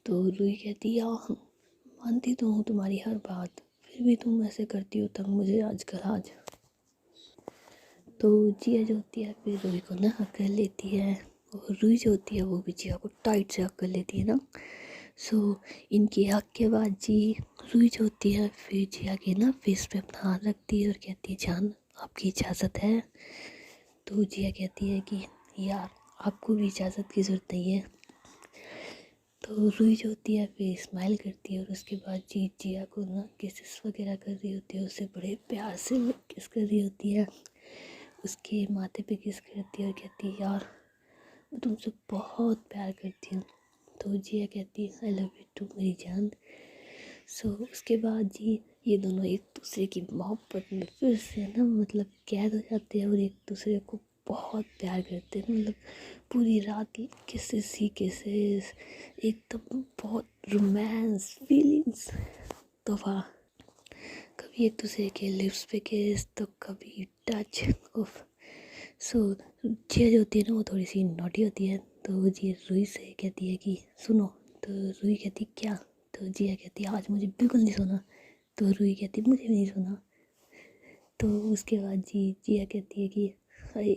तो रूही कहती यार मानती तो हूँ तुम्हारी हर बात, फिर भी तुम ऐसे करती हो तंग मुझे आजकल आज। तो जिया जो होती है फिर रूही को ना हक कर लेती है और रूही जो होती है वो भी जिया को टाइट से हक कर लेती है ना। सो इनके हक के बाद जी रूही जो होती है फिर जिया के ना फेस पे अपना हाथ रखती है और कहती है जान आपकी इजाज़त है। तो जिया कहती है कि यार आपको भी इजाज़त की ज़रूरत नहीं है। तो रूही जो होती है फिर स्माइल करती है और उसके बाद जी जिया को ना किसेस वगैरह कर रही होती है, उसे बड़े प्यार से किस कर रही होती है, उसके माथे पे किस करती है और कहती है यार मैं तुमसे बहुत प्यार करती हूँ। तो जिया कहती है आई लव यू टू मेरी जान। उसके बाद जी ये दोनों एक दूसरे की मोहब्बत में फिर से ना मतलब कैद हो जाते हैं और एक दूसरे को बहुत प्यार करते हैं। मतलब पूरी रात किसेस ही किसेस, एकदम बहुत रोमांस फीलिंग्स। तो वाह, कभी एक दूसरे के लिप्स पे किस तो कभी टच ऑफ। जिया जो होती है ना वो थोड़ी सी नॉटी होती है, तो जी रूही से कहती है कि सुनो। तो रूही कहती क्या? तो जिया कहती है आज मुझे बिल्कुल नहीं सोना। तो रूही कहती मुझे भी नहीं सोना। तो उसके बाद जी जिया कहती है कि अरे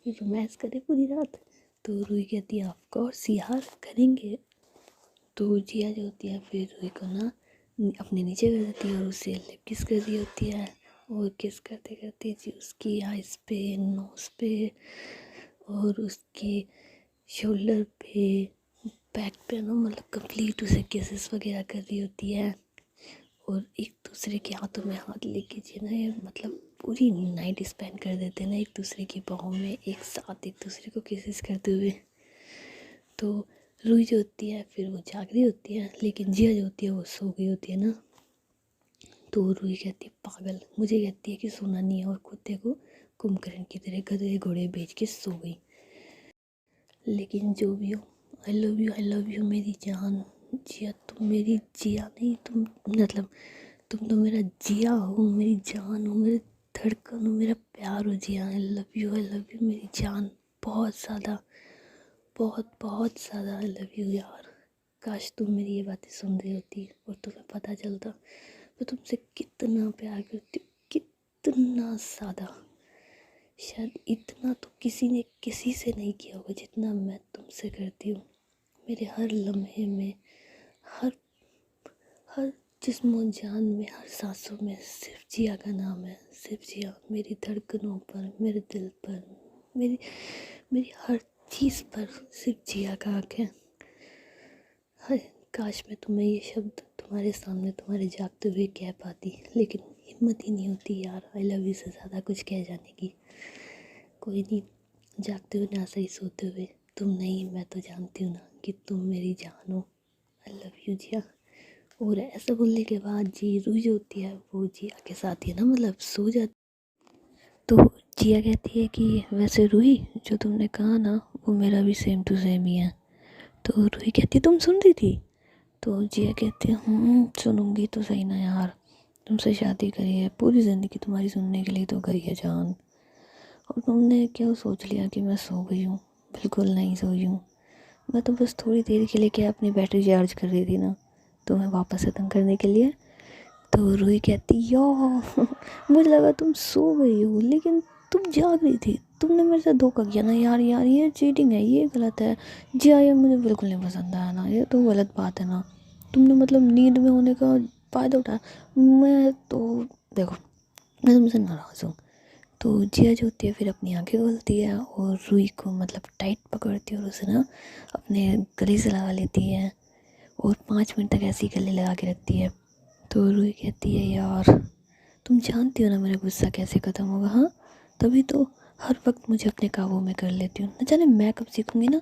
रोमांस करें पूरी रात। तो रूही कहती है ऑफ कोर्स यार करेंगे। तो जिया जो होती है फिर रूही को ना अपने नीचे कर देती है और उसे लिप किस कर रही होती है और किस करते करते जी उसकी आइज़ पे, नोज़ पे और उसके शोल्डर पे, बैक पे ना मतलब कंप्लीट उसे किसेस वगैरह कर रही होती है। और एक दूसरे के हाथों में हाथ लेके जी ना ये मतलब पूरी नाइट स्पेंड कर देते हैं ना एक दूसरे की बाहों में, एक साथ एक दूसरे को किसेस करते हुए। तो रूही जो होती है फिर वो जाग रही होती है, लेकिन जिया जो होती है वो सो गई होती है ना। तो रूही कहती है पागल, मुझे कहती है कि सोना नहीं है और खुद देखो कुंभकर्ण की तरह गधे घोड़े बेच के सो गई। लेकिन जो भी हो आई लव यू मेरी जान। जिया तुम मेरी जिया नहीं, तुम मतलब तुम तो मेरा जिया हो, मेरी जान हो, मेरे धड़कन हो, मेरा प्यार हो जिया। आई लव यू मेरी जान, बहुत ज़्यादा, बहुत बहुत ज़्यादा आई लव यू यार। काश तुम मेरी ये बातें सुन रही होती और तुम्हें पता चलता मैं तुमसे कितना प्यार करती हूँ, कितना ज़्यादा। शायद इतना तो किसी ने किसी से नहीं किया होगा जितना मैं तुमसे करती हूँ। मेरे हर लम्हे में, हर हर जिस्मो जान में, हर सांसों में सिर्फ जिया का नाम है, सिर्फ जिया। मेरी धड़कनों पर, मेरे दिल पर, मेरी मेरी हर चीज़ पर सिर्फ जिया का हक है। हाय काश मैं तुम्हें ये शब्द तुम्हारे सामने तुम्हारे जागते हुए कह पाती, लेकिन हिम्मत ही नहीं होती यार आई लव यू से ज़्यादा कुछ कह जाने की। कोई नहीं, जागते हुए ना सही सोते हुए तुम नहीं मैं तो जानती हूँ ना कि तुम मेरी जान हो। आई लव यू जिया। और ऐसा बोलने के बाद जी रूही जो होती है वो जिया के साथ ही ना मतलब सो जाती। तो जिया कहती है कि वैसे रूही जो तुमने कहा ना वो मेरा भी सेम टू सेम ही है। तो रूही कहती है तुम सुन रही थी? तो जिया कहती है सुनूंगी तो सही ना यार, तुमसे शादी करी है, पूरी ज़िंदगी तुम्हारी सुनने के लिए तो गई है जान। और तुमने क्या सोच लिया कि मैं सो गई हूँ? बिल्कुल नहीं सोई हूँ, मैं तो बस थोड़ी देर के लिए क्या अपनी बैटरी चार्ज कर रही थी ना, तुम्हें वापस से तंग करने के लिए। तो रूही कहती यार मुझे लगा तुम सो गई हो लेकिन तुम जाग रही थी, तुमने मेरे साथ धोखा किया ना यार, यार ये चीटिंग है, ये गलत है। जी हाँ, ये मुझे बिल्कुल नहीं पसंद आया ना, ये तो गलत बात है ना, तुमने मतलब नींद में होने का फ़ायदा उठाया। मैं तो देखो मैं तुमसे नाराज़ हूँ। तो जिया जो होती है फिर अपनी आंखें खोलती है और रूही को मतलब टाइट पकड़ती है और उसे ना अपने गले से लगा लेती है और 5 मिनट तक ऐसे ही गले लगा के रखती है। तो रूही कहती है यार तुम जानती हो ना मेरा गुस्सा कैसे ख़त्म होगा, हाँ तभी तो हर वक्त मुझे अपने काबू में कर लेती हूँ। न जाने मैं कब सीखूँगी ना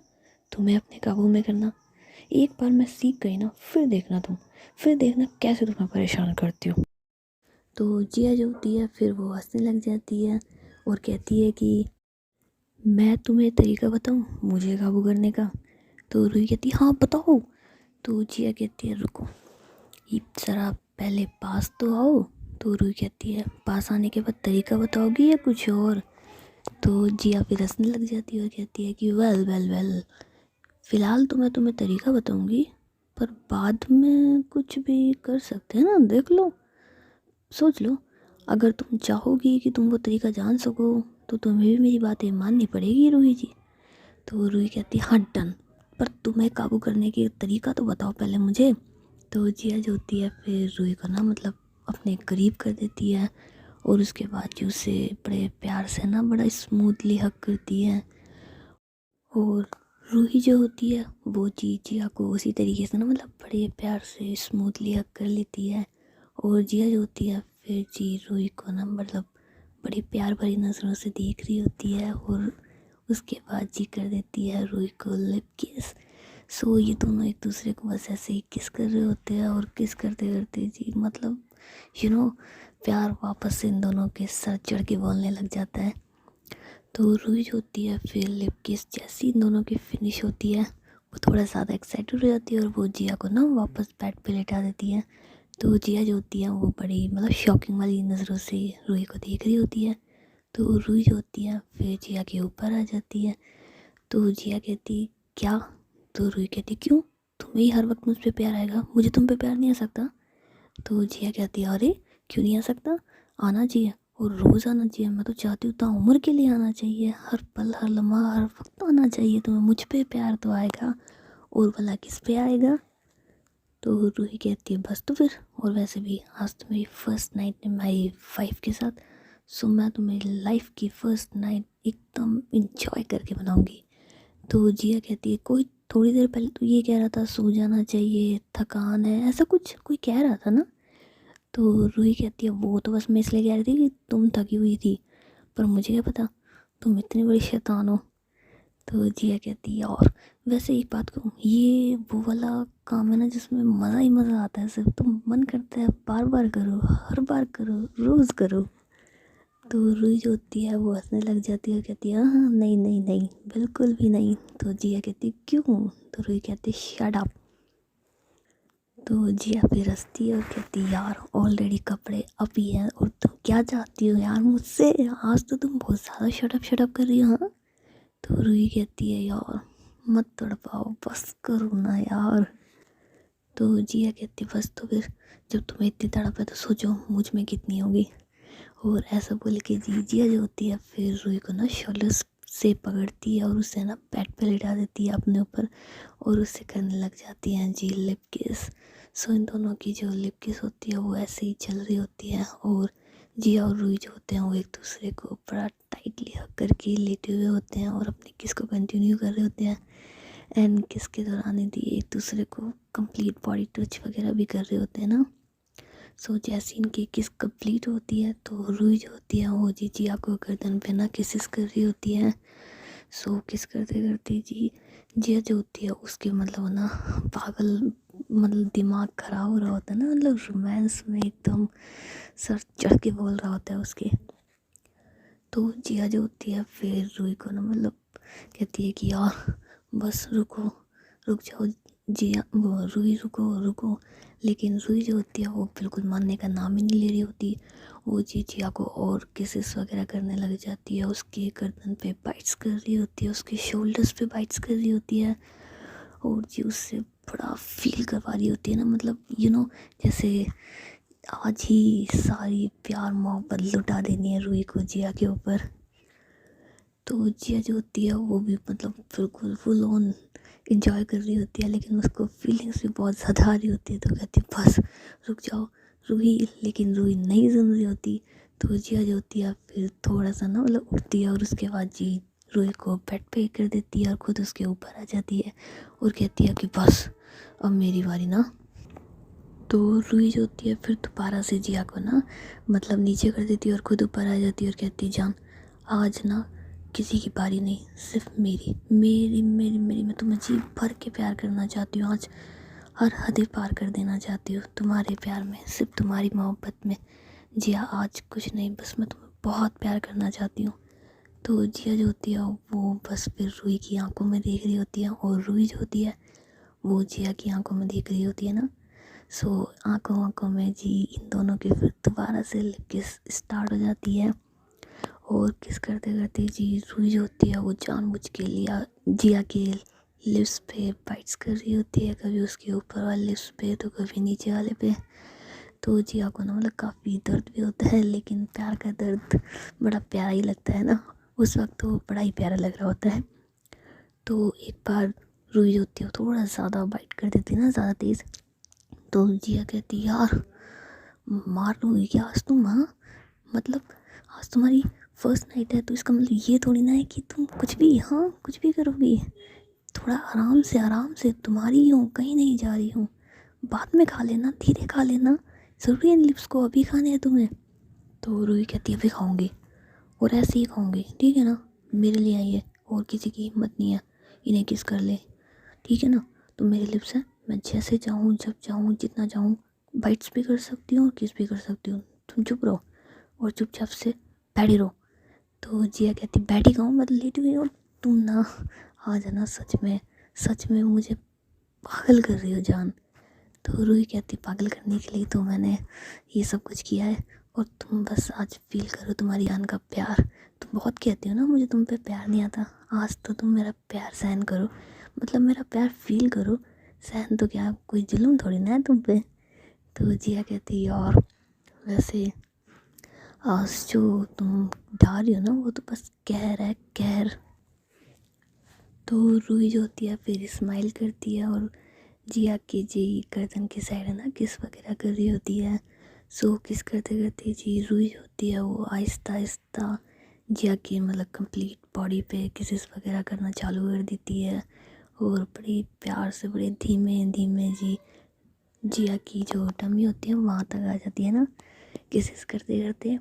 तुम्हें अपने काबू में करना। एक बार मैं सीख गई ना फिर देखना तुम, फिर देखना कैसे तुम्हें परेशान करती हूँ। तो जिया जो होती है फिर वो हंसने लग जाती है और कहती है कि मैं तुम्हें तरीका बताऊँ मुझे काबू करने का। तो रूही कहती है हाँ बताओ। तो जिया कहती है रुको ये ज़रा पहले पास तो आओ। तो रूही कहती है पास आने के बाद तरीका बताओगी या कुछ और? तो जिया फिर हंसने लग जाती है और कहती है कि वेल वेल वेल, फ़िलहाल तो मैं तुम्हें तरीका बताऊंगी पर बाद में कुछ भी कर सकते हैं ना, देख लो सोच लो। अगर तुम चाहोगी कि तुम वो तरीका जान सको तो तुम्हें भी मेरी बातें माननी पड़ेगी रूही जी। तो रूही कहती हाँ डन, पर तुम्हें काबू करने की तरीका तो बताओ पहले मुझे। तो जिया जो होती है फिर रूही को ना मतलब अपने करीब कर देती है और उसके बाद जो उसे बड़े प्यार से ना बड़ा स्मूथली हक करती है और रूही जो होती है वो जिया को उसी तरीके से ना मतलब बड़े प्यार से स्मूथली हग कर लेती है। और जिया जो होती है फिर रूही को ना मतलब बड़ी प्यार भरी नज़रों से देख रही होती है और उसके बाद कर देती है रूही को लिप किस। सो ये दोनों एक दूसरे को बस ऐसे ही किस कर रहे होते हैं और किस करते करते मतलब यू नो प्यार वापस से इन दोनों के सर चढ़ के बोलने लग जाता है। तो रूही जो होती है फिर लिप किस जैसी इन दोनों की फिनिश होती है वो थोड़ा ज़्यादा एक्साइटेड हो जाती है और वो जिया को ना वापस बेड पे लेटा देती है। तो जिया जो होती है वो बड़ी मतलब शॉकिंग वाली नज़रों से रूही को देख रही होती है। तो रूही जो होती है फिर जिया के ऊपर आ जाती है। तो जिया कहती क्या? तो रूही कहती क्यों, तुम्हें ही हर वक्त मुझ पर प्यार आएगा, मुझे तुम पे प्यार नहीं आ सकता? तो जिया कहती है अरे क्यों नहीं आ सकता, आना चाहिए और रोज़ आना चाहिए। मैं तो चाहती हूँ ताउम्र के लिए आना चाहिए, हर पल हर लम्हा हर वक्त आना चाहिए तुम्हें, मुझ पे प्यार तो आएगा और भला किस पे आएगा? तो रूही कहती है बस तो फिर, और वैसे भी आज तो मेरी फर्स्ट नाइट है मेरी वाइफ के साथ, सो मैं तो मेरी लाइफ की फ़र्स्ट नाइट एकदम इंजॉय करके बनाऊँगी। तो जिया कहती है कोई थोड़ी देर पहले तो ये कह रहा था सो जाना चाहिए, थकान है, ऐसा कुछ कोई कह रहा था ना? तो रूही कहती है वो तो बस मैं इसलिए कह रही थी कि तुम थकी हुई थी, पर मुझे क्या पता तुम इतनी बड़ी शैतान हो। तो जिया कहती है और वैसे एक बात कहूँ, ये वो वाला काम है ना जिसमें मज़ा ही मज़ा आता है, सिर्फ तुम मन करता है बार बार करो, हर बार करो, रोज़ करो। तो रूही जो होती है वो हंसने लग जाती है और कहती है हाँ नहीं नहीं नहीं बिल्कुल भी नहीं। तो जिया कहती क्यों? तो रूही कहती शट अप। तो जिया फिर हंसती है और कहती यार ऑलरेडी कपड़े अप ही हैं और तुम क्या चाहती हो यार मुझसे, आज तो तुम बहुत ज़्यादा शटअप कर रही हो। हाँ। तो रूही कहती है यार मत तड़पाओ, बस करो ना यार। तो जिया कहती बस तो फिर, जब तुम्हें इतनी तड़प है तो सोचो मुझ में कितनी होगी। और ऐसा बोल के जिया जो होती है फिर रूही को ना शोल्डर्स से पकड़ती है और उसे ना बेड पे लिटा देती है अपने ऊपर और उससे करने लग जाती है लिप किस। सो इन दोनों की जो लिप किस होती है वो ऐसे ही चल रही होती है और जिया और रूही जो होते हैं वो एक दूसरे को बड़ा टाइटली हग करके लेटे हुए होते हैं और अपनी किस को कंटिन्यू कर रहे होते हैं। एंड किस के दौरान यदि एक दूसरे को कंप्लीट बॉडी टच वगैरह भी कर रहे होते हैं ना। सो जैसे इनकी किस कंप्लीट होती है तो रूही जो होती है वो जिया को गर्दन पे ना किसेस कर रही होती है। सो किस करते करते जिया जो होती है उसके मतलब ना पागल मतलब दिमाग ख़राब हो रहा होता है ना, मतलब रोमांस में एकदम सर चढ़ के बोल रहा होता है उसके। तो जिया जो होती है फिर रूही को ना मतलब कहती है कि यार बस रुको, रुक जाओ जिया, वो रूही रुको रुको। लेकिन रूही जो होती है वो बिल्कुल मानने का नाम ही नहीं ले रही होती। वो जिया को और किसेस वगैरह करने लग जाती है, उसके गर्दन पे बाइट्स कर रही होती है, उसके शोल्डर्स पे बाइट्स कर रही होती है और जी उससे बड़ा फील करवा रही होती है ना, मतलब जैसे आज ही सारी प्यार मोहब्बत लुटा देनी है रूही को जिया के ऊपर। तो जिया जो होती है वो भी मतलब बिल्कुल फुल ऑन इंजॉय कर रही होती है, लेकिन उसको फीलिंग्स भी बहुत ज़्यादा आ रही होती है। तो कहती है बस रुक जाओ रूही, लेकिन रूही नहीं सुन रही होती। तो जिया जो होती है फिर थोड़ा सा ना मतलब उठती है और उसके बाद रूही को बेड पे कर देती है और खुद उसके ऊपर आ जाती है और कहती है कि बस अब मेरी बारी ना। तो रूही जो होती है फिर दोबारा से जिया को ना मतलब नीचे कर देती है और खुद ऊपर आ जाती है और कहती है जान आज ना किसी की बारी नहीं, सिर्फ मेरी मेरी मेरी मेरी मैं तुम्हें जी भर के प्यार करना चाहती हूँ आज, हर हदें पार कर देना चाहती हूँ तुम्हारे प्यार में, सिर्फ तुम्हारी मोहब्बत में। जिया आज कुछ नहीं, बस मैं तुम्हें बहुत प्यार करना चाहती हूँ। तो जिया जो होती है वो बस फिर रूही की आंखों में देख रही होती है और रूही जो होती है वो जिया की आंखों में देख रही होती है ना। सो आंखों आंखों में इन दोनों की फिर दोबारा से लिप किस स्टार्ट हो जाती है और किस करते करते रूही जो होती है वो जानबूझ के लिया जिया के लिप्स पे बाइट्स कर रही होती है, कभी उसके ऊपर वाले लिप्स पे तो कभी नीचे वाले पे। तो जिया को ना मतलब काफ़ी दर्द भी होता है, लेकिन प्यार का दर्द बड़ा प्यारा ही लगता है ना, उस वक्त तो बड़ा ही प्यारा लग रहा होता है। तो एक बार रूही जो होती है वो थोड़ा ज़्यादा बाइट कर देती है ना, ज़्यादा तेज़। तो जिया कहती यार मार लोगी क्या आज तुम? हाँ मतलब आज तुम्हारी फर्स्ट नाइट है तो इसका मतलब ये थोड़ी ना है कि तुम कुछ भी, हाँ कुछ भी करोगी, थोड़ा आराम से तुम्हारी ही हूँ, कहीं नहीं जा रही हूँ, बाद में खा लेना, धीरे खा लेना, ज़रूरी इन लिप्स को अभी खाने हैं तुम्हें। तो रूही कहती है अभी खाऊंगी और ऐसे ही खाऊंगी, ठीक है ना, मेरे लिए आई है, और किसी की हिम्मत नहीं है इन्हें किस कर ले, ठीक है ना। तो मेरे लिप्स हैं, मैं जैसे चाहूँ जब चाहूँ जितना चाहूँ बाइट्स भी कर सकती हूँ और किस भी कर सकती हूँ। तुम चुप रहो और चुपचाप से बैठी रहो। तो जिया कहती बैठी कहूँ, मैं तो लेटी हुई हूँ, तुम ना आ जाना, सच में मुझे पागल कर रही हो जान। तो रूही कहती पागल करने के लिए तो मैंने ये सब कुछ किया है, और तुम बस आज फील करो तुम्हारी जान का प्यार। तुम बहुत कहती हो ना मुझे तुम पे प्यार नहीं आता, आज तो तुम मेरा प्यार सहन करो, मतलब मेरा प्यार फील करो। सहन तो क्या, कोई जुल्म थोड़ी ना है तुम पे। तो जिया कहती यार वैसे आज जो तुम डा रही हो ना वो तो बस कहर है, कहर। तो रूही जो होती है फिर स्माइल करती है और जिया की जी गर्दन की साइड है ना किस वगैरह कर रही होती है। सो किस करते करते जी रूही जो होती है वो आहिस्ता आहिस्ता जिया की मतलब कंप्लीट बॉडी पे किसेस वगैरह करना चालू कर देती है, और बड़ी प्यार से बड़े धीमे धीमे जी जिया की जो टमी होती है वहाँ तक आ जाती है ना किसेस करते करते।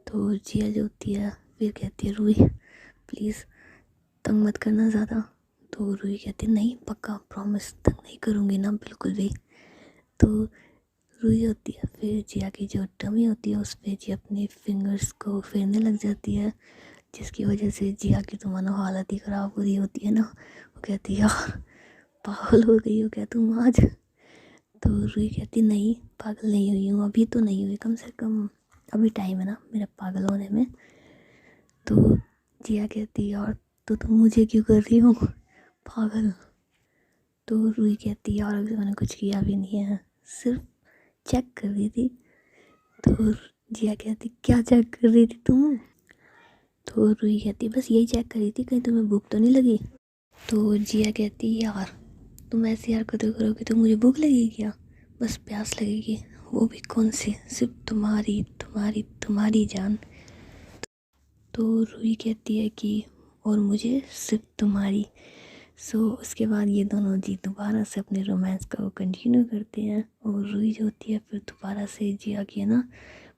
तो जिया जो होती है फिर कहती है रूही प्लीज़ तंग मत करना ज़्यादा। तो रूही कहती नहीं पक्का प्रॉमिस तंग नहीं करूँगी ना बिल्कुल भी। तो रूही होती है फिर जिया की जो टमी होती है उस पर जी अपनी फिंगर्स को फेरने लग जाती है, जिसकी वजह से जिया की तो मानो हालत ही ख़राब हो रही होती है ना। वो कहती है यार पागल हो गई हो क्या तुम आज। तो रूही कहती नहीं पागल नहीं हुई हूँ, अभी तो नहीं हुई, कम से कम अभी टाइम है ना मेरा पागल होने में। तो जिया कहती यार तो तुम मुझे क्यों कर रही हो पागल। तो रूही कहती यार अभी मैंने कुछ किया भी नहीं है, सिर्फ चेक कर रही थी। तो जिया कहती क्या चेक कर रही थी तुम। तो रूही कहती बस यही चेक कर रही थी कहीं तुम्हें भूख तो नहीं लगी। तो जिया कहती यार तुम ऐसी हरकतें करोगी तो मुझे भूख लगेगी क्या, बस प्यास लगेगी, वो भी कौन सी, सिर्फ तुम्हारी तुम्हारी तुम्हारी जान। तो रूही कहती है कि और मुझे सिर्फ तुम्हारी। सो उसके बाद ये दोनों जी दोबारा से अपने रोमांस को कंटिन्यू करते हैं, और रूही जो होती है फिर दोबारा से जिया की ना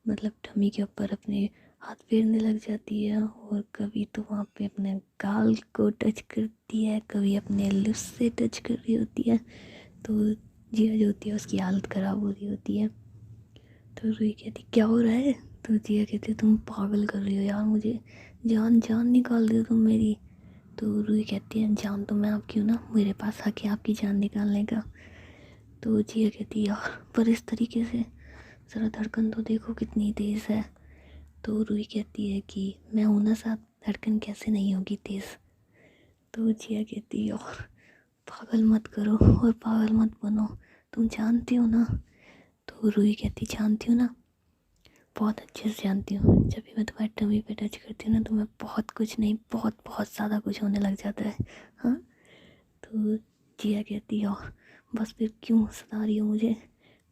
मतलब टमी के ऊपर अपने हाथ फेरने लग जाती है, और कभी तो वहाँ पे अपने गाल को टच करती है, कभी अपने लिप्स से टच कर रही होती है। तो जिया जो होती है उसकी हालत ख़राब हो रही होती है। तो रूही कहती क्या हो रहा है। तो जिया कहती तुम पागल कर रही हो यार मुझे, जान जान निकाल दी हो तुम मेरी। तो रूही कहती है जान तो मैं आपकी हूँ ना, मेरे पास आके आपकी जान निकालने का। तो जिया कहती है यार पर इस तरीके से, ज़रा धड़कन तो देखो कितनी तेज़ है। तो रूही कहती है कि मैं हूँ ना साथ, धड़कन कैसे नहीं होगी तेज़। तो जिया कहती है यार पागल मत करो और पागल मत बनो, तुम जानती हो ना। तो रूही कहती जानती हूँ ना, बहुत अच्छे से जानती हूँ, जब भी मैं तुम्हारी टमी पे टच करती हूँ ना तो मैं बहुत कुछ नहीं बहुत बहुत ज़्यादा कुछ होने लग जाता है। हाँ। तो जिया कहती है और बस फिर क्यों सता रही हो मुझे।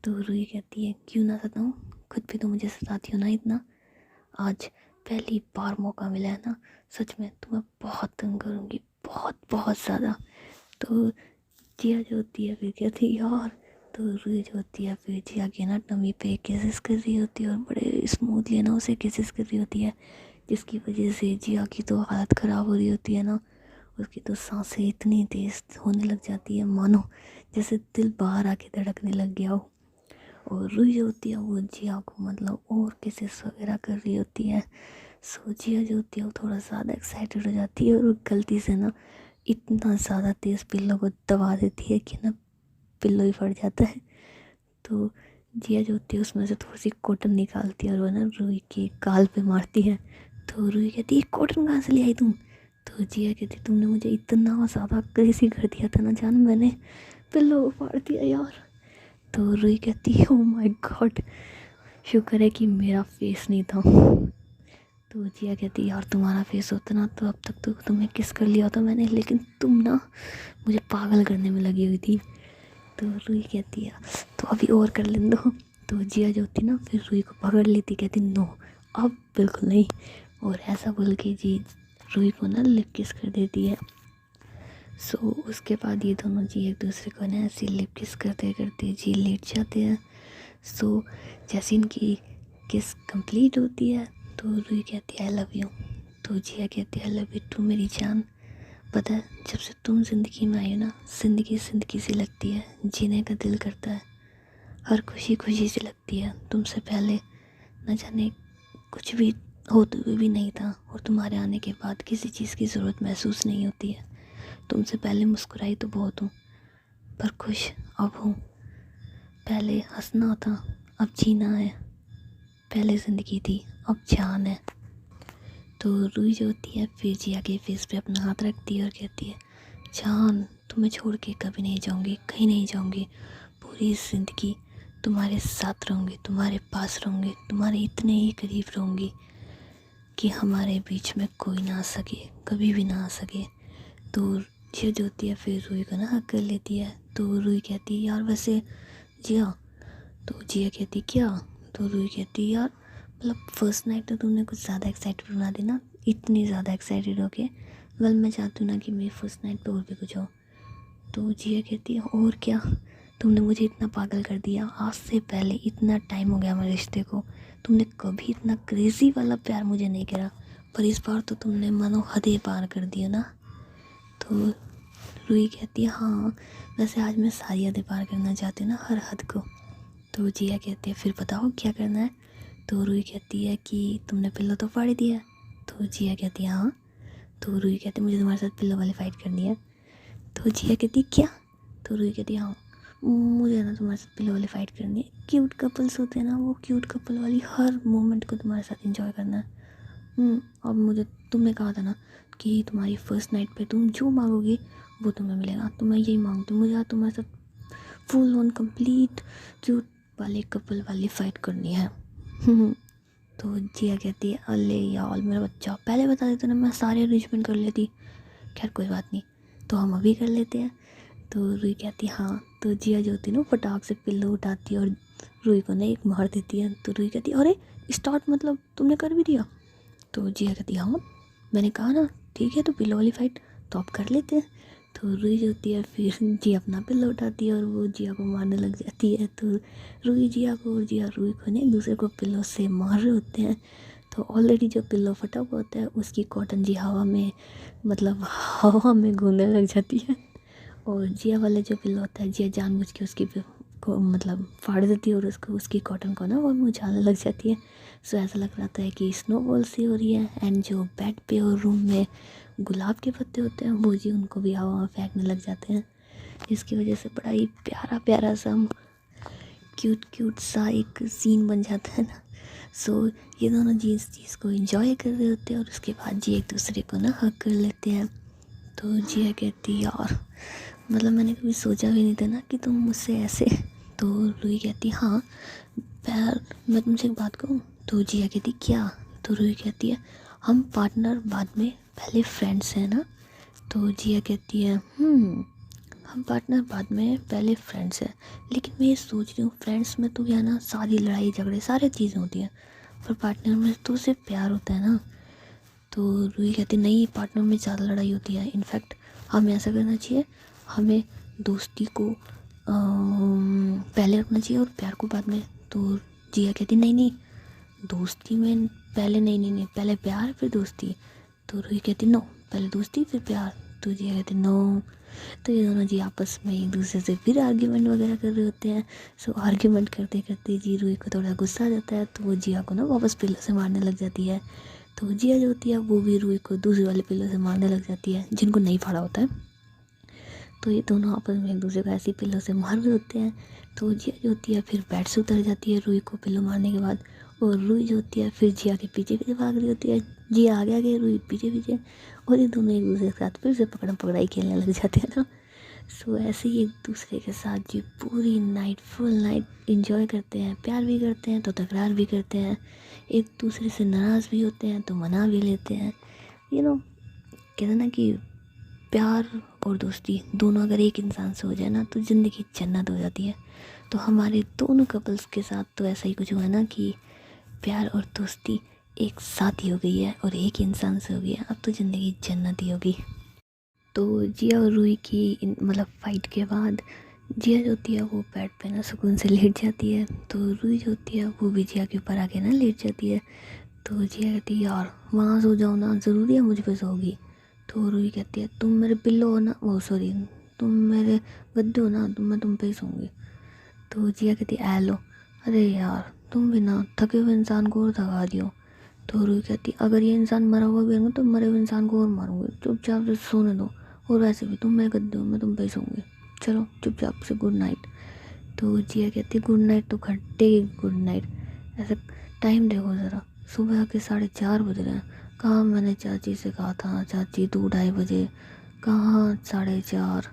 तो रूही कहती है क्यों ना सताऊँ, खुद भी तो मुझे सताती हो ना इतना, आज पहली बार मौका मिला है ना, सच में तुम्हें बहुत तंग करूँगी, बहुत बहुत ज़्यादा। तो जिया जो होती है फिर कहती है यार। तो रूही जो होती है फिर जिया की ना टमी पे किसेस कर रही होती है, और बड़े स्मूथली ना उसे किसेस कर रही होती है, जिसकी वजह से जिया की तो हालत ख़राब हो रही होती है ना, उसकी तो सांसें इतनी तेज़ होने लग जाती है मानो जैसे दिल बाहर आके धड़कने लग गया हो। और रूही जो होती है वो जिया को मतलब और किसेस वगैरह कर रही होती है। सो जिया जो होती है वो थोड़ा ज़्यादा एक्साइटेड हो जाती है, और वो गलती से ना इतना ज़्यादा तेज़ पिल्लों को दबा देती है कि ना पिल्लो ही फट जाता है। तो जिया जो होती है उसमें से थोड़ी सी कॉटन निकालती है और वो ना रूही के गाल पे मारती है। तो रूही कहती है कॉटन कहाँ से ले आई तुम। तो जिया कहती तुमने मुझे इतना ज़्यादा क्रेजी कर दिया था ना जान, मैंने पिल्लो को फाड़ दिया यार। तो रूही कहती है ओ माय गॉड, शुक्र है कि मेरा फेस नहीं था। तो जिया कहती यार तुम्हारा फेस होता ना तो अब तक तो तुम्हें किस कर लिया होता मैंने, लेकिन तुम ना मुझे पागल करने में लगी हुई थी। तो रूही कहती है तो अभी और कर लेने दो। तो जिया जो होती ना फिर रूही को पकड़ लेती, कहती नो अब बिल्कुल नहीं, और ऐसा बोल के जी रूही को ना लिप किस कर देती है। सो उसके बाद ये दोनों जी एक दूसरे को ना ऐसे लिप किस करते करते जी लेट जाते हैं। सो जैसे इनकी किस कंप्लीट होती है तो रूही कहती है आई लव यू, तो जिया कहती है आई लव यू टू मेरी जान। पता है जब से तुम ज़िंदगी में आई हो ना, ज़िंदगी ज़िंदगी सी लगती है, जीने का दिल करता है, हर खुशी खुशी सी लगती है। तुमसे पहले न जाने कुछ भी होते हुए भी नहीं था, और तुम्हारे आने के बाद किसी चीज़ की ज़रूरत महसूस नहीं होती है। तुमसे पहले मुस्कुराई तो बहुत हूँ, पर खुश अब हूँ। पहले हंसना था, अब जीना है। पहले ज़िंदगी थी, अब जान है। तो रूही जो होती है फिर जिया के फेस पे अपना हाथ रखती है और कहती है जान, तुम्हें छोड़ के कभी नहीं जाऊँगी, कहीं नहीं जाऊँगी। पूरी ज़िंदगी तुम्हारे साथ रहूँगी, तुम्हारे पास रहूँगी, तुम्हारे इतने ही करीब रहूँगी कि हमारे बीच में कोई ना आ सके, कभी भी ना आ सके। तो जिया जो होती है फिर रूही को ना हक कर लेती है। तो रूही कहती है यार वैसे जिया, तो जिया कहती क्या, तो रूही कहती यार मतलब फर्स्ट नाइट तो तुमने कुछ ज़्यादा एक्साइटेड बना दी ना, इतनी ज़्यादा एक्साइटेड हो के। वेल मैं चाहती हूँ ना कि मेरी फर्स्ट नाइट पे और भी कुछ हो। तो जिया कहती है और क्या, तुमने मुझे इतना पागल कर दिया, आज से पहले इतना टाइम हो गया हमारे रिश्ते को, तुमने कभी इतना क्रेज़ी वाला प्यार मुझे नहीं करा, पर इस बार तो तुमने मानो हदें पार कर दिया ना। तो रूही कहती है हाँ वैसे आज मैं सारी हदें पार करना चाहती हूँ ना, हर हद को। तो जिया कहती है फिर बताओ क्या करना है। तो रूही कहती है कि तुमने पिल्लो तो फाड़ दिया। तो जिया कहती है हाँ। तो रूही कहती है मुझे तुम्हारे साथ पिल्लो वाली फ़ाइट करनी है। तो जिया कहती है क्या। तो रूही कहती है हाँ मुझे ना तुम्हारे साथ पिल्लो वाली फ़ाइट करनी है। क्यूट कपल्स होते हैं ना, वो क्यूट कपल वाली हर मोमेंट को तुम्हारे साथ एंजॉय करना है। अब मुझे तुमने कहा था ना कि तुम्हारी फर्स्ट नाइट पे तुम जो मांगोगी वो तुम्हें मिलेगा, तो मैं यही मांगती हूँ, मुझे आज तुम्हारे साथ फुल ऑन कंप्लीट क्यूट वाले कपल वाली फ़ाइट करनी है। तो जिया कहती है अले यार मेरा बच्चा, पहले बता देते ना मैं सारे अरेंजमेंट कर लेती। खैर कोई बात नहीं, तो हम अभी कर लेते हैं। तो रूही कहती है हाँ। तो जिया जो होती है ना फटाक से पिल्लो उठाती है और रूही को ना एक मार देती है। तो रूही कहती है अरे स्टार्ट मतलब तुमने कर भी दिया। तो जिया कहती है हाँ मैंने कहा ना, ठीक है तो पिल्लो वाली फ़ाइट तो आप कर लेते हैं। तो रूही जो होती है फिर जिया अपना पिल्लो उठाती है और वो जिया को मारने लग जाती है। तो रूही जिया को और जिया रूही को ना एक दूसरे को पिल्लो से मार रहे होते हैं। तो ऑलरेडी जो पिल्लो फटा हुआ होता है उसकी कॉटन जी हवा में मतलब हवा में घूमने लग जाती है, और जिया वाला जो पिल्लो होता है जिया जानबूझ के उसकी को मतलब फाड़ देती है और उसको उसकी कॉटन को ना वो मुझाने लग जाती है। सो ऐसा लग रहा था कि स्नोबॉल सी हो रही है। एंड जो बेड पे और रूम में गुलाब के पत्ते होते हैं वो जी उनको भी हवा में फेंकने लग जाते हैं, जिसकी वजह से बड़ा ही प्यारा प्यारा सा क्यूट क्यूट सा एक सीन बन जाता है ना। सो ये दोनों जी इस चीज़ को एंजॉय कर रहे होते हैं और उसके बाद जी एक दूसरे को ना हक कर लेते हैं। तो जिया कहती यार मतलब मैंने कभी सोचा भी नहीं था ना कि तुम मुझसे ऐसे। तो रूही कहती हाँ पैर मैं तुमसे एक बात कहूँ। तो जिया कहती क्या। तो रूही कहती है हम पार्टनर बाद में पहले फ्रेंड्स हैं ना। तो जिया कहती है हम पार्टनर बाद में पहले फ्रेंड्स हैं, लेकिन मैं ये सोच रही हूँ फ्रेंड्स में तो क्या है ना सारी लड़ाई झगड़े सारी चीज़ें होती हैं, पर पार्टनर में तो सिर्फ प्यार होता है ना। तो रूही कहती नहीं पार्टनर में ज़्यादा लड़ाई होती है, इनफैक्ट हमें ऐसा करना चाहिए, हमें दोस्ती को पहले रखना चाहिए और प्यार को बाद में। तो जिया कहती नहीं नहीं दोस्ती में पहले नहीं नहीं नहीं पहले प्यार फिर दोस्ती। तो रूही कहती नो पहले दोस्ती फिर प्यार। तो जिया कहती नो। तो ये दोनों जी आपस में एक दूसरे से फिर आर्ग्यूमेंट वगैरह कर रहे होते हैं। सो आर्ग्यूमेंट करते करते जी रूही को थोड़ा गुस्सा आ जाता है, तो वो जिया को ना वापस पिल्लो से मारने लग जाती है। तो जिया जो होती है वो भी रूही को दूसरे वाले पिल्लो से मारने लग जाती है जिनको नहीं फाड़ा होता है। तो ये दोनों आपस में एक दूसरे को ऐसी पिल्लो से मार रहे होते हैं। तो जिया जो होती है फिर बेड से उतर जाती है रूही को पिल्लो मारने के बाद, और रूही जो होती है फिर जिया के पीछे पीछे भाग रही होती है। जिया आगे आगे रूही पीछे पीछे, और ये दोनों एक दूसरे के साथ फिर से पकड़म पकड़ाई खेलने लग जाते हैं ना। सो ऐसे ही एक दूसरे के साथ जी पूरी नाइट फुल नाइट इंजॉय करते हैं, प्यार भी करते हैं तो तकरार भी करते हैं, एक दूसरे से नाराज़ भी होते हैं तो मना भी लेते हैं। कहते हैं ना कि प्यार और दोस्ती दोनों अगर एक इंसान से हो जाए ना तो ज़िंदगी जन्नत हो जाती है। तो हमारे दोनों कपल्स के साथ तो ऐसा ही कुछ हुआ ना कि प्यार और दोस्ती एक साथ ही हो गई है और एक इंसान से हो गई है, अब तो ज़िंदगी जन्नत ही होगी। तो जिया और रूही की मतलब फ़ाइट के बाद जिया जो होती है वो बेड पे ना सुकून से लेट जाती है। तो रूही जो होती है वो भी जिया के ऊपर आके ना लेट जाती है। तो जिया कहती है यार वहाँ सो जाओ ना, ज़रूरी है मुझ पे सोगी। तो रूही कहती है तुम मेरे पिल्लो हो ना, वो सॉरी तुम मेरे गद्दे हो ना, मैं तुम पे ही सोऊंगी। तो जिया कहती है लो। अरे यार तुम भी ना थके हुए इंसान को और थका दियो। तो रूही कहती अगर ये इंसान मरा हुआ भी है ना तो मरे हुए इंसान को और मारूंगी, चुपचाप से सोने दो। और वैसे भी तुम मेरे गद्दे हो, मैं तुम पे ही सोऊंगी, चलो चुपचाप से गुड नाइट। तो जिया कहती गुड नाइट तो खट्टे गुड नाइट, ऐसा टाइम देखो ज़रा, सुबह के 4:30 बज रहे हैं। कहाँ मैंने चाची से कहा था चाची 2-2:30 बजे, कहाँ 4:30।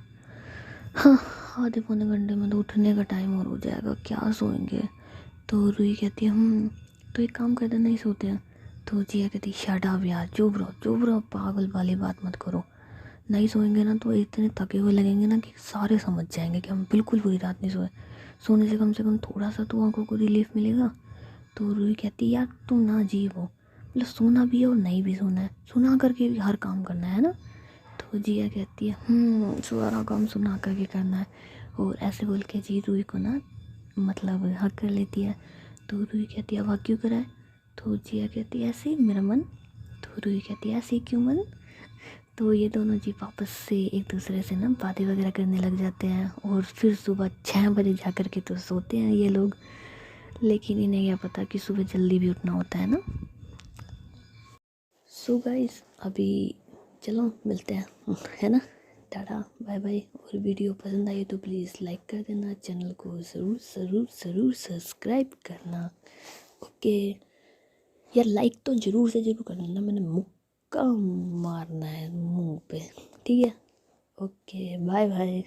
हाँ, आधे पौने घंटे में तो उठने का टाइम और हो जाएगा, क्या सोएंगे। तो रूही कहती है तो एक काम करते नहीं सोते हैं। तो जिया कहती शट अप यार, चुप रहो, पागल वाली बात मत करो। नहीं सोएंगे ना तो इतने थके हुए लगेंगे ना कि सारे समझ जाएंगे कि हम बिल्कुल पूरी रात नहीं सोए। सोने से कम थोड़ा सा तो आंखों को रिलीफ मिलेगा। तो रूही कहती यार तुम ना अजीब हो, मतलब सोना भी है और नहीं भी सोना है, सुना करके भी हर काम करना है ना। तो जिया कहती है सारा काम सुना करके करना है। और ऐसे बोल के जी रूही को ना मतलब हक कर लेती है। तो रूही कहती है हक क्यों कराए। तो जिया कहती है ऐसे ही मेरा मन। तो रूही कहती है ऐसे ही क्यों मन। तो ये दोनों जी वापस से एक दूसरे से ना बातें वगैरह करने लग जाते हैं। और फिर सुबह 6 बजे जा कर के तो सोते हैं ये लोग, लेकिन इन्हें क्या पता कि सुबह जल्दी भी उठना होता है ना। सो गाइस अभी चलो मिलते हैं है ना, टाटा बाय बाय। और वीडियो पसंद आई तो प्लीज़ लाइक कर देना, चैनल को ज़रूर ज़रूर ज़रूर सब्सक्राइब करना। ओके यार लाइक तो ज़रूर से ज़रूर कर देना, मैंने मुक्का मारना है मुंह पे, ठीक है। Okay bye bye.